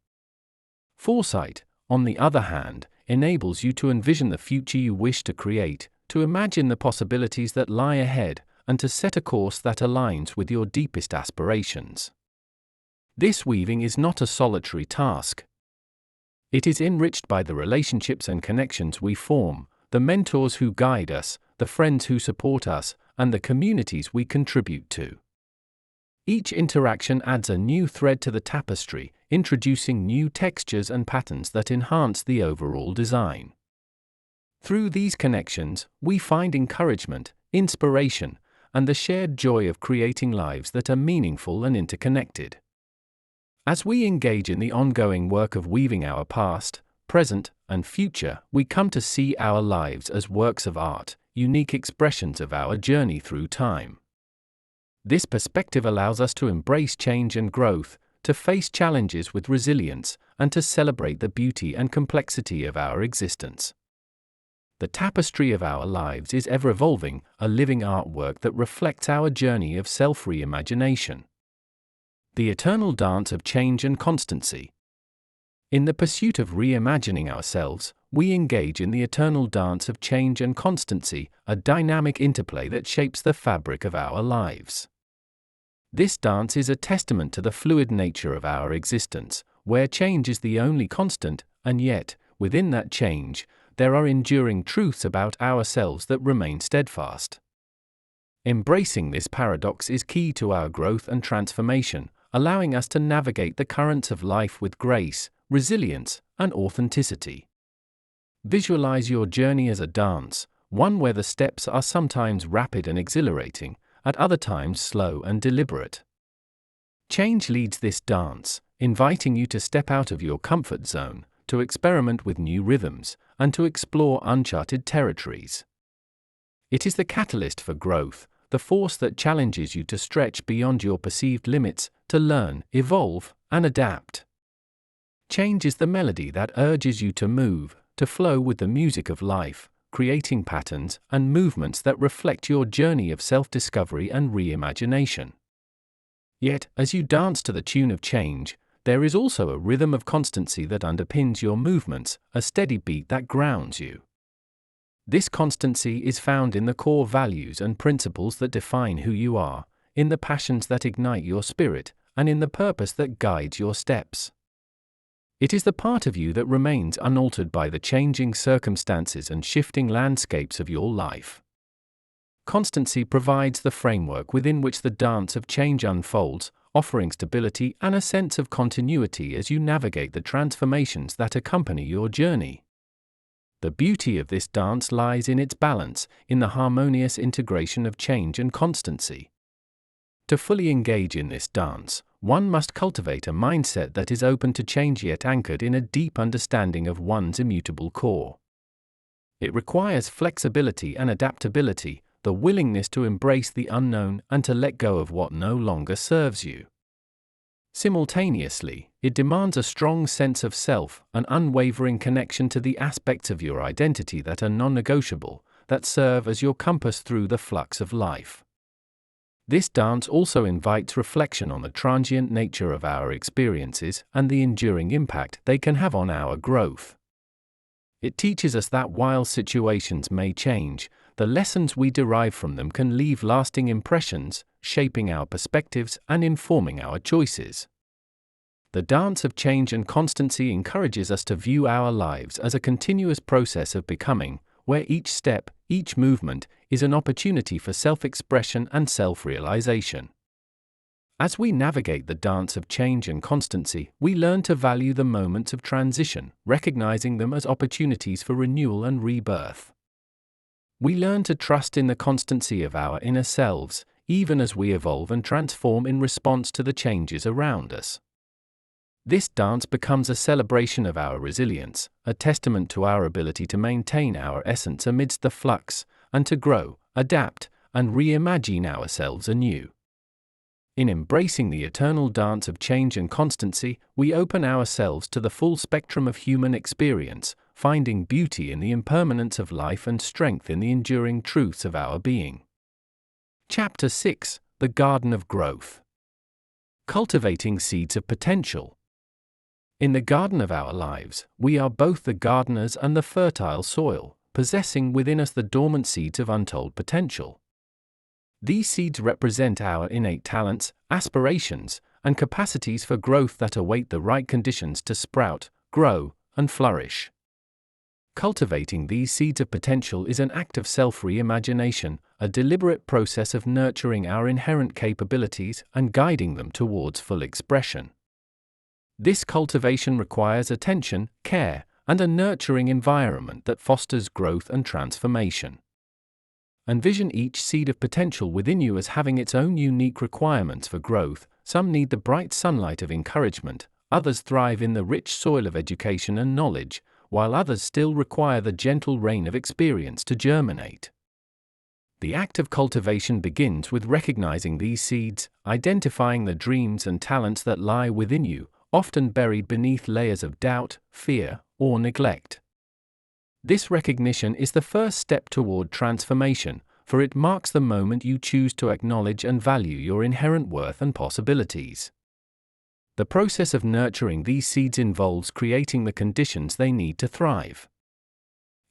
Foresight, on the other hand, enables you to envision the future you wish to create, to imagine the possibilities that lie ahead, and to set a course that aligns with your deepest aspirations. This weaving is not a solitary task. It is enriched by the relationships and connections we form, the mentors who guide us, the friends who support us, and the communities we contribute to. Each interaction adds a new thread to the tapestry, introducing new textures and patterns that enhance the overall design. Through these connections, we find encouragement, inspiration, and the shared joy of creating lives that are meaningful and interconnected. As we engage in the ongoing work of weaving our past, present, and future, we come to see our lives as works of art, unique expressions of our journey through time. This perspective allows us to embrace change and growth, to face challenges with resilience, and to celebrate the beauty and complexity of our existence. The tapestry of our lives is ever evolving, a living artwork that reflects our journey of self-reimagination. The eternal dance of change and constancy. In the pursuit of reimagining ourselves, we engage in the eternal dance of change and constancy, a dynamic interplay that shapes the fabric of our lives. This dance is a testament to the fluid nature of our existence, where change is the only constant, and yet, within that change, there are enduring truths about ourselves that remain steadfast. Embracing this paradox is key to our growth and transformation, allowing us to navigate the currents of life with grace, resilience, and authenticity. Visualize your journey as a dance, one where the steps are sometimes rapid and exhilarating, at other times slow and deliberate. Change leads this dance, inviting you to step out of your comfort zone, to experiment with new rhythms, and to explore uncharted territories. It is the catalyst for growth, the force that challenges you to stretch beyond your perceived limits, to learn, evolve, and adapt. Change is the melody that urges you to move, to flow with the music of life, creating patterns and movements that reflect your journey of self-discovery and reimagination. Yet, as you dance to the tune of change, there is also a rhythm of constancy that underpins your movements, a steady beat that grounds you. This constancy is found in the core values and principles that define who you are, in the passions that ignite your spirit, and in the purpose that guides your steps. It is the part of you that remains unaltered by the changing circumstances and shifting landscapes of your life. Constancy provides the framework within which the dance of change unfolds, offering stability and a sense of continuity as you navigate the transformations that accompany your journey. The beauty of this dance lies in its balance, in the harmonious integration of change and constancy. To fully engage in this dance, one must cultivate a mindset that is open to change yet anchored in a deep understanding of one's immutable core. It requires flexibility and adaptability, the willingness to embrace the unknown and to let go of what no longer serves you. Simultaneously, it demands a strong sense of self, an unwavering connection to the aspects of your identity that are non-negotiable, that serve as your compass through the flux of life. This dance also invites reflection on the transient nature of our experiences and the enduring impact they can have on our growth. It teaches us that while situations may change, the lessons we derive from them can leave lasting impressions, shaping our perspectives and informing our choices. The dance of change and constancy encourages us to view our lives as a continuous process of becoming, where each step, each movement, is an opportunity for self-expression and self-realization. As we navigate the dance of change and constancy, we learn to value the moments of transition, recognizing them as opportunities for renewal and rebirth. We learn to trust in the constancy of our inner selves, even as we evolve and transform in response to the changes around us. This dance becomes a celebration of our resilience, a testament to our ability to maintain our essence amidst the flux, and to grow, adapt, and reimagine ourselves anew. In embracing the eternal dance of change and constancy, we open ourselves to the full spectrum of human experience, finding beauty in the impermanence of life and strength in the enduring truths of our being. Chapter 6: The Garden of Growth. Cultivating Seeds of Potential. In the garden of our lives, we are both the gardeners and the fertile soil, possessing within us the dormant seeds of untold potential. These seeds represent our innate talents, aspirations, and capacities for growth that await the right conditions to sprout, grow, and flourish. Cultivating these seeds of potential is an act of self-reimagination, a deliberate process of nurturing our inherent capabilities and guiding them towards full expression. This cultivation requires attention, care, and a nurturing environment that fosters growth and transformation. Envision each seed of potential within you as having its own unique requirements for growth. Some need the bright sunlight of encouragement, others thrive in the rich soil of education and knowledge, while others still require the gentle rain of experience to germinate. The act of cultivation begins with recognizing these seeds, identifying the dreams and talents that lie within you, often buried beneath layers of doubt, fear, or neglect. This recognition is the first step toward transformation, for it marks the moment you choose to acknowledge and value your inherent worth and possibilities. The process of nurturing these seeds involves creating the conditions they need to thrive.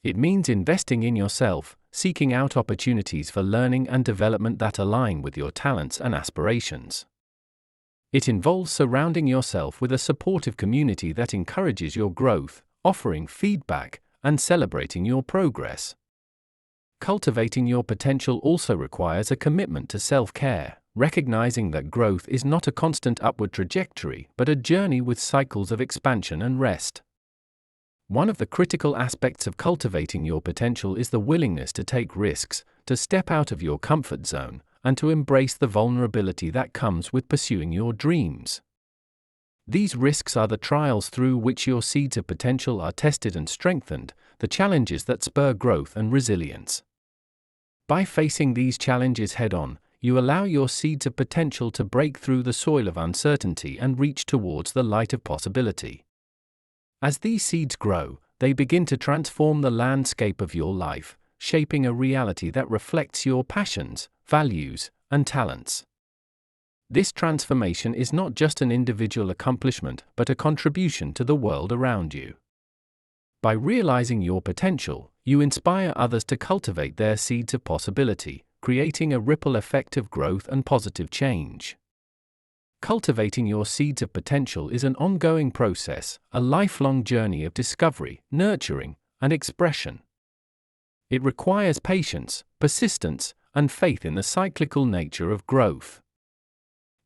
It means investing in yourself, seeking out opportunities for learning and development that align with your talents and aspirations. It involves surrounding yourself with a supportive community that encourages your growth, offering feedback, and celebrating your progress. Cultivating your potential also requires a commitment to self-care, recognizing that growth is not a constant upward trajectory but a journey with cycles of expansion and rest. One of the critical aspects of cultivating your potential is the willingness to take risks, to step out of your comfort zone, and to embrace the vulnerability that comes with pursuing your dreams. These risks are the trials through which your seeds of potential are tested and strengthened, the challenges that spur growth and resilience. By facing these challenges head-on, you allow your seeds of potential to break through the soil of uncertainty and reach towards the light of possibility. As these seeds grow, they begin to transform the landscape of your life, shaping a reality that reflects your passions, values, and talents. This transformation is not just an individual accomplishment but a contribution to the world around you. By realizing your potential, you inspire others to cultivate their seeds of possibility, creating a ripple effect of growth and positive change. Cultivating your seeds of potential is an ongoing process, a lifelong journey of discovery, nurturing, and expression. It requires patience, persistence, and faith in the cyclical nature of growth.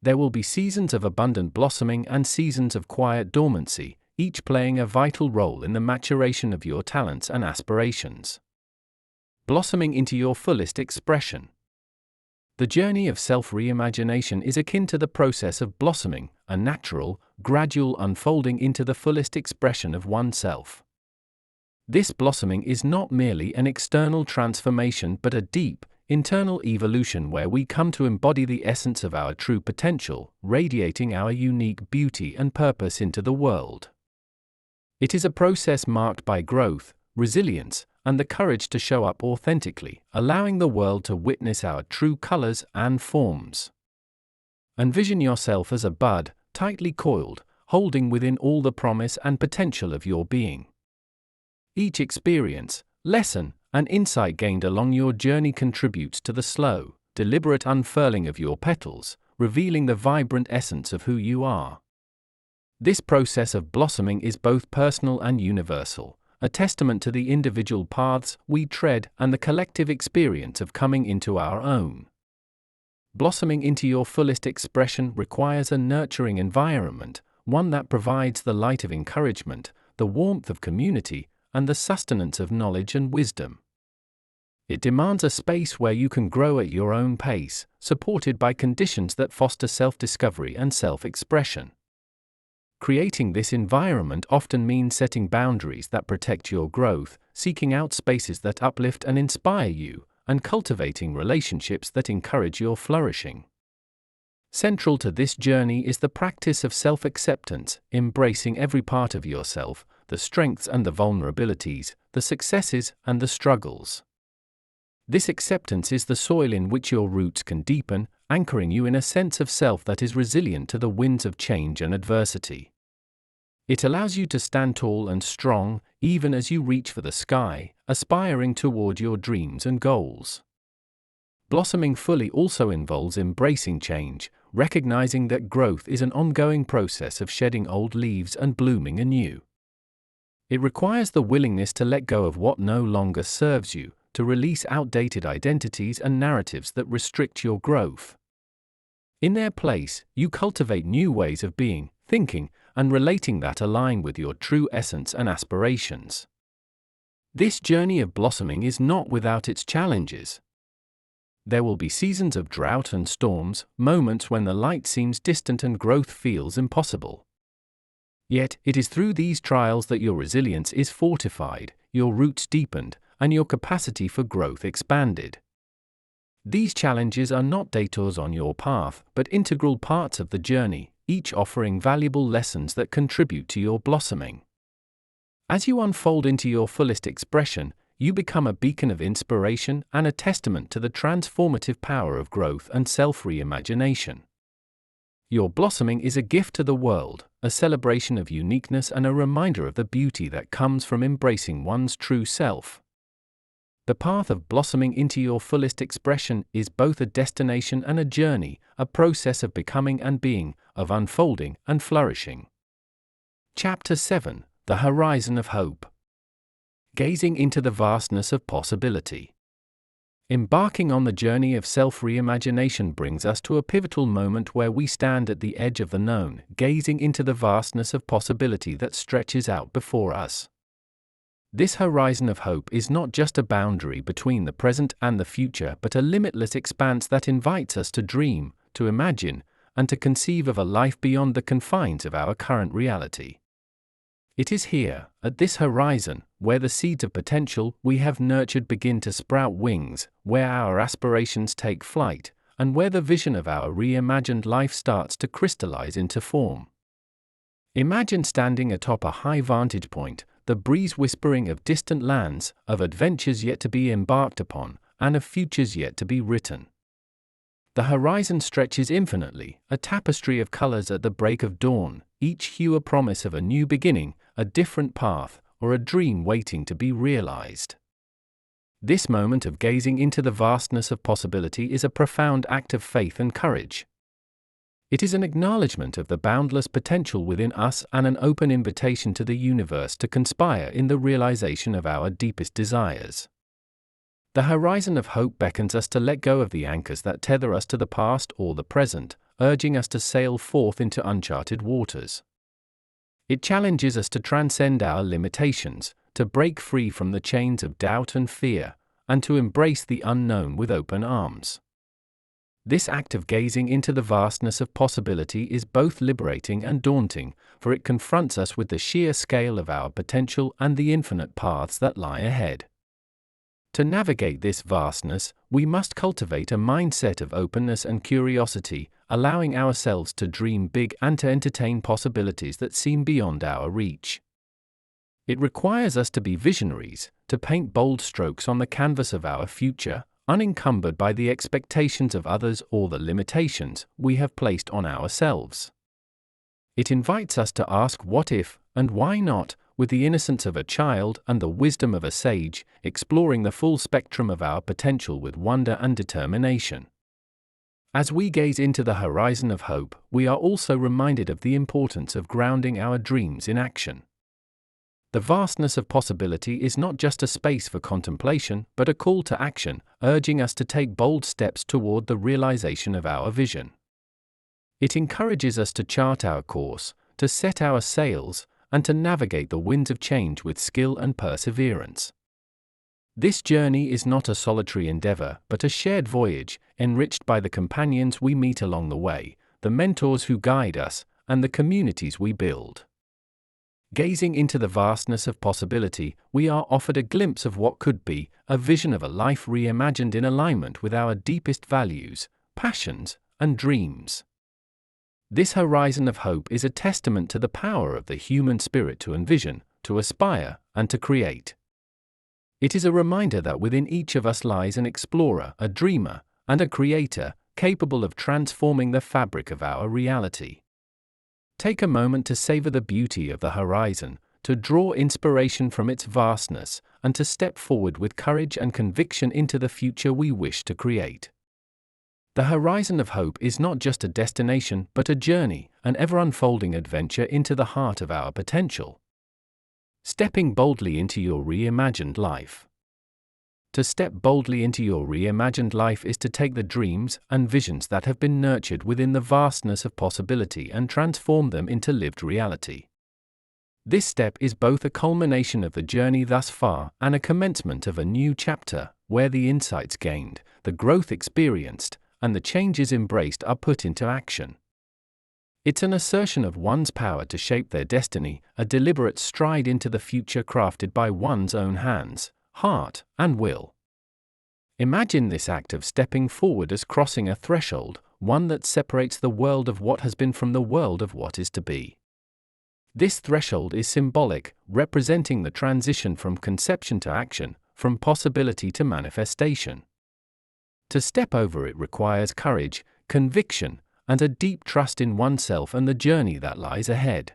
There will be seasons of abundant blossoming and seasons of quiet dormancy, each playing a vital role in the maturation of your talents and aspirations. Blossoming into your fullest expression. The journey of self-reimagination is akin to the process of blossoming, a natural, gradual unfolding into the fullest expression of oneself. This blossoming is not merely an external transformation but a deep, internal evolution where we come to embody the essence of our true potential, radiating our unique beauty and purpose into the world. It is a process marked by growth, resilience, and the courage to show up authentically, allowing the world to witness our true colors and forms. Envision yourself as a bud, tightly coiled, holding within all the promise and potential of your being. Each experience, lesson, and insight gained along your journey contributes to the slow, deliberate unfurling of your petals, revealing the vibrant essence of who you are. This process of blossoming is both personal and universal, a testament to the individual paths we tread and the collective experience of coming into our own. Blossoming into your fullest expression requires a nurturing environment, one that provides the light of encouragement, the warmth of community, and the sustenance of knowledge and wisdom. It demands a space where you can grow at your own pace, supported by conditions that foster self-discovery and self-expression. Creating this environment often means setting boundaries that protect your growth, seeking out spaces that uplift and inspire you, and cultivating relationships that encourage your flourishing. Central to this journey is the practice of self-acceptance, embracing every part of yourself, the strengths and the vulnerabilities, the successes and the struggles. This acceptance is the soil in which your roots can deepen, anchoring you in a sense of self that is resilient to the winds of change and adversity. It allows you to stand tall and strong, even as you reach for the sky, aspiring toward your dreams and goals. Blossoming fully also involves embracing change, recognizing that growth is an ongoing process of shedding old leaves and blooming anew. It requires the willingness to let go of what no longer serves you, to release outdated identities and narratives that restrict your growth. In their place, you cultivate new ways of being, thinking, and relating that align with your true essence and aspirations. This journey of blossoming is not without its challenges. There will be seasons of drought and storms, moments when the light seems distant and growth feels impossible. Yet, it is through these trials that your resilience is fortified, your roots deepened, and your capacity for growth expanded. These challenges are not detours on your path, but integral parts of the journey, each offering valuable lessons that contribute to your blossoming. As you unfold into your fullest expression, you become a beacon of inspiration and a testament to the transformative power of growth and self-reimagination. Your blossoming is a gift to the world, a celebration of uniqueness and a reminder of the beauty that comes from embracing one's true self. The path of blossoming into your fullest expression is both a destination and a journey, a process of becoming and being, of unfolding and flourishing. Chapter 7: The Horizon of Hope. Gazing into the vastness of possibility. Embarking on the journey of self-reimagination brings us to a pivotal moment where we stand at the edge of the known, gazing into the vastness of possibility that stretches out before us. This horizon of hope is not just a boundary between the present and the future, but a limitless expanse that invites us to dream, to imagine, and to conceive of a life beyond the confines of our current reality. It is here, at this horizon, where the seeds of potential we have nurtured begin to sprout wings, where our aspirations take flight, and where the vision of our reimagined life starts to crystallize into form. Imagine standing atop a high vantage point, the breeze whispering of distant lands, of adventures yet to be embarked upon, and of futures yet to be written. The horizon stretches infinitely, a tapestry of colors at the break of dawn, each hue a promise of a new beginning, a different path, or a dream waiting to be realized. This moment of gazing into the vastness of possibility is a profound act of faith and courage. It is an acknowledgement of the boundless potential within us and an open invitation to the universe to conspire in the realization of our deepest desires. The horizon of hope beckons us to let go of the anchors that tether us to the past or the present, urging us to sail forth into uncharted waters. It challenges us to transcend our limitations, to break free from the chains of doubt and fear, and to embrace the unknown with open arms. This act of gazing into the vastness of possibility is both liberating and daunting, for it confronts us with the sheer scale of our potential and the infinite paths that lie ahead. To navigate this vastness, we must cultivate a mindset of openness and curiosity, allowing ourselves to dream big and to entertain possibilities that seem beyond our reach. It requires us to be visionaries, to paint bold strokes on the canvas of our future, unencumbered by the expectations of others or the limitations we have placed on ourselves. It invites us to ask what if, and why not, with the innocence of a child and the wisdom of a sage, exploring the full spectrum of our potential with wonder and determination. As we gaze into the horizon of hope, we are also reminded of the importance of grounding our dreams in action. The vastness of possibility is not just a space for contemplation, but a call to action, urging us to take bold steps toward the realization of our vision. It encourages us to chart our course, to set our sails, and to navigate the winds of change with skill and perseverance. This journey is not a solitary endeavor, but a shared voyage, enriched by the companions we meet along the way, the mentors who guide us, and the communities we build. Gazing into the vastness of possibility, we are offered a glimpse of what could be, a vision of a life reimagined in alignment with our deepest values, passions, and dreams. This horizon of hope is a testament to the power of the human spirit to envision, to aspire, and to create. It is a reminder that within each of us lies an explorer, a dreamer, and a creator, capable of transforming the fabric of our reality. Take a moment to savor the beauty of the horizon, to draw inspiration from its vastness, and to step forward with courage and conviction into the future we wish to create. The horizon of hope is not just a destination, but a journey, an ever-unfolding adventure into the heart of our potential. Stepping boldly into your reimagined life. To step boldly into your reimagined life is to take the dreams and visions that have been nurtured within the vastness of possibility and transform them into lived reality. This step is both a culmination of the journey thus far and a commencement of a new chapter, where the insights gained, the growth experienced, and the changes embraced are put into action. It's an assertion of one's power to shape their destiny, a deliberate stride into the future crafted by one's own hands, heart, and will. Imagine this act of stepping forward as crossing a threshold, one that separates the world of what has been from the world of what is to be. This threshold is symbolic, representing the transition from conception to action, from possibility to manifestation. To step over it requires courage, conviction, and a deep trust in oneself and the journey that lies ahead.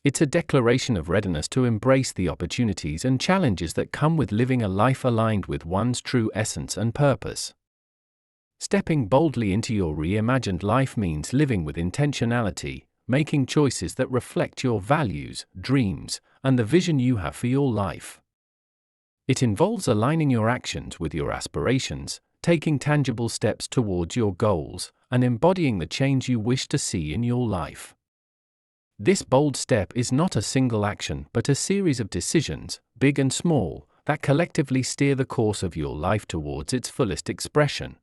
It's a declaration of readiness to embrace the opportunities and challenges that come with living a life aligned with one's true essence and purpose. Stepping boldly into your reimagined life means living with intentionality, making choices that reflect your values, dreams, and the vision you have for your life. It involves aligning your actions with your aspirations, taking tangible steps towards your goals, and embodying the change you wish to see in your life. This bold step is not a single action but a series of decisions, big and small, that collectively steer the course of your life towards its fullest expression.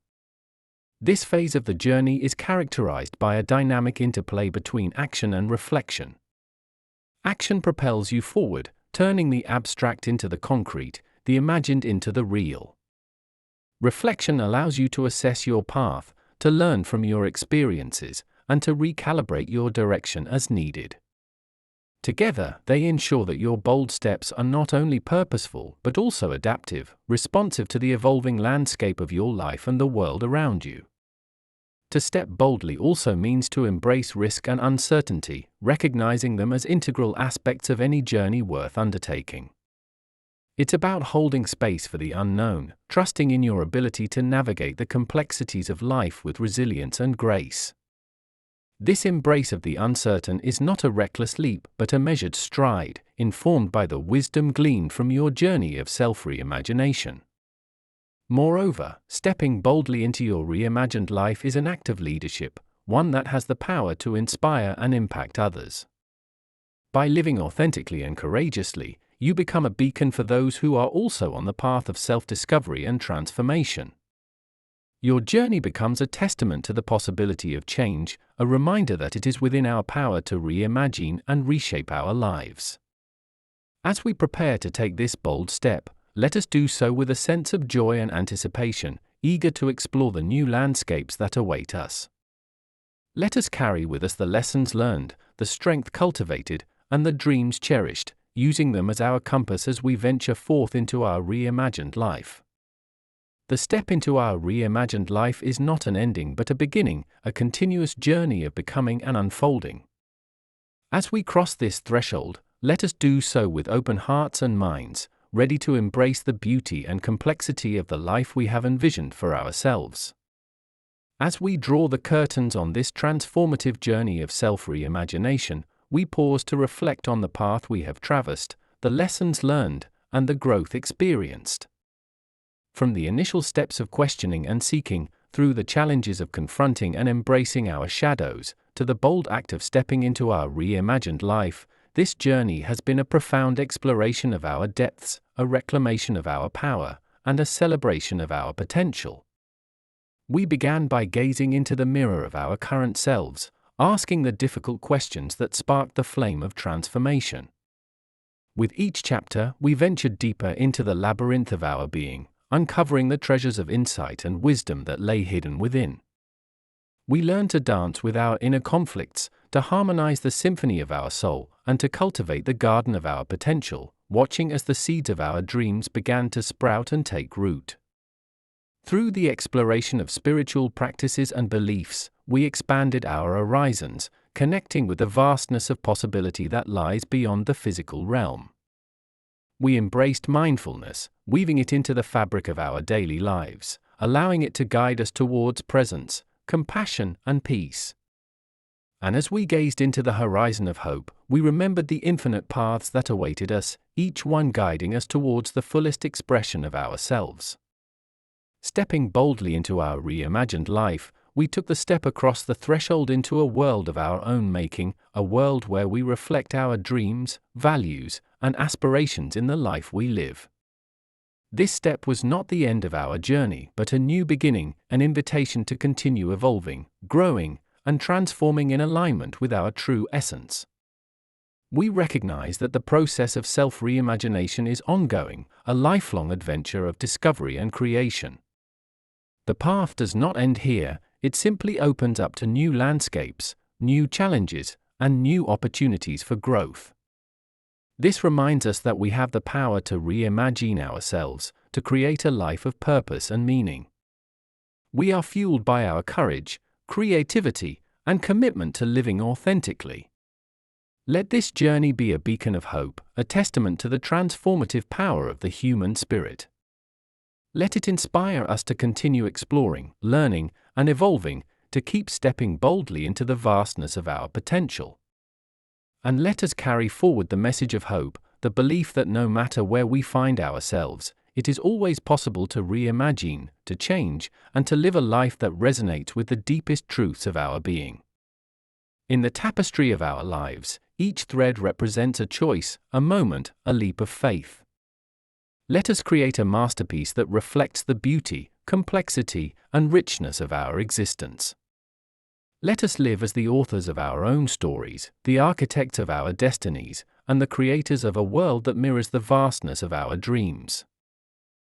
This phase of the journey is characterized by a dynamic interplay between action and reflection. Action propels you forward, turning the abstract into the concrete, the imagined into the real. Reflection allows you to assess your path, to learn from your experiences, and to recalibrate your direction as needed. Together, they ensure that your bold steps are not only purposeful but also adaptive, responsive to the evolving landscape of your life and the world around you. To step boldly also means to embrace risk and uncertainty, recognizing them as integral aspects of any journey worth undertaking. It's about holding space for the unknown, trusting in your ability to navigate the complexities of life with resilience and grace. This embrace of the uncertain is not a reckless leap but a measured stride, informed by the wisdom gleaned from your journey of self-reimagination. Moreover, stepping boldly into your reimagined life is an act of leadership, one that has the power to inspire and impact others. By living authentically and courageously, you become a beacon for those who are also on the path of self-discovery and transformation. Your journey becomes a testament to the possibility of change, a reminder that it is within our power to reimagine and reshape our lives. As we prepare to take this bold step, let us do so with a sense of joy and anticipation, eager to explore the new landscapes that await us. Let us carry with us the lessons learned, the strength cultivated, and the dreams cherished, using them as our compass as we venture forth into our reimagined life. The step into our reimagined life is not an ending but a beginning, a continuous journey of becoming and unfolding. As we cross this threshold, let us do so with open hearts and minds, ready to embrace the beauty and complexity of the life we have envisioned for ourselves. As we draw the curtains on this transformative journey of self-reimagination, we pause to reflect on the path we have traversed, the lessons learned, and the growth experienced. From the initial steps of questioning and seeking, through the challenges of confronting and embracing our shadows, to the bold act of stepping into our reimagined life, this journey has been a profound exploration of our depths, a reclamation of our power, and a celebration of our potential. We began by gazing into the mirror of our current selves, asking the difficult questions that sparked the flame of transformation. With each chapter, we ventured deeper into the labyrinth of our being, uncovering the treasures of insight and wisdom that lay hidden within. We learned to dance with our inner conflicts, to harmonize the symphony of our soul, and to cultivate the garden of our potential, watching as the seeds of our dreams began to sprout and take root. Through the exploration of spiritual practices and beliefs, we expanded our horizons, connecting with the vastness of possibility that lies beyond the physical realm. We embraced mindfulness, weaving it into the fabric of our daily lives, allowing it to guide us towards presence, compassion, and peace. And as we gazed into the horizon of hope, we remembered the infinite paths that awaited us, each one guiding us towards the fullest expression of ourselves. Stepping boldly into our reimagined life, we took the step across the threshold into a world of our own making, a world where we reflect our dreams, values, and aspirations in the life we live. This step was not the end of our journey, but a new beginning, an invitation to continue evolving, growing, and transforming in alignment with our true essence. We recognize that the process of self-reimagination is ongoing, a lifelong adventure of discovery and creation. The path does not end here, it simply opens up to new landscapes, new challenges, and new opportunities for growth. This reminds us that we have the power to reimagine ourselves, to create a life of purpose and meaning. We are fueled by our courage, creativity, and commitment to living authentically. Let this journey be a beacon of hope, a testament to the transformative power of the human spirit. Let it inspire us to continue exploring, learning, and evolving, to keep stepping boldly into the vastness of our potential. And let us carry forward the message of hope, the belief that no matter where we find ourselves, it is always possible to reimagine, to change, and to live a life that resonates with the deepest truths of our being. In the tapestry of our lives, each thread represents a choice, a moment, a leap of faith. Let us create a masterpiece that reflects the beauty, complexity, and richness of our existence. Let us live as the authors of our own stories, the architects of our destinies, and the creators of a world that mirrors the vastness of our dreams.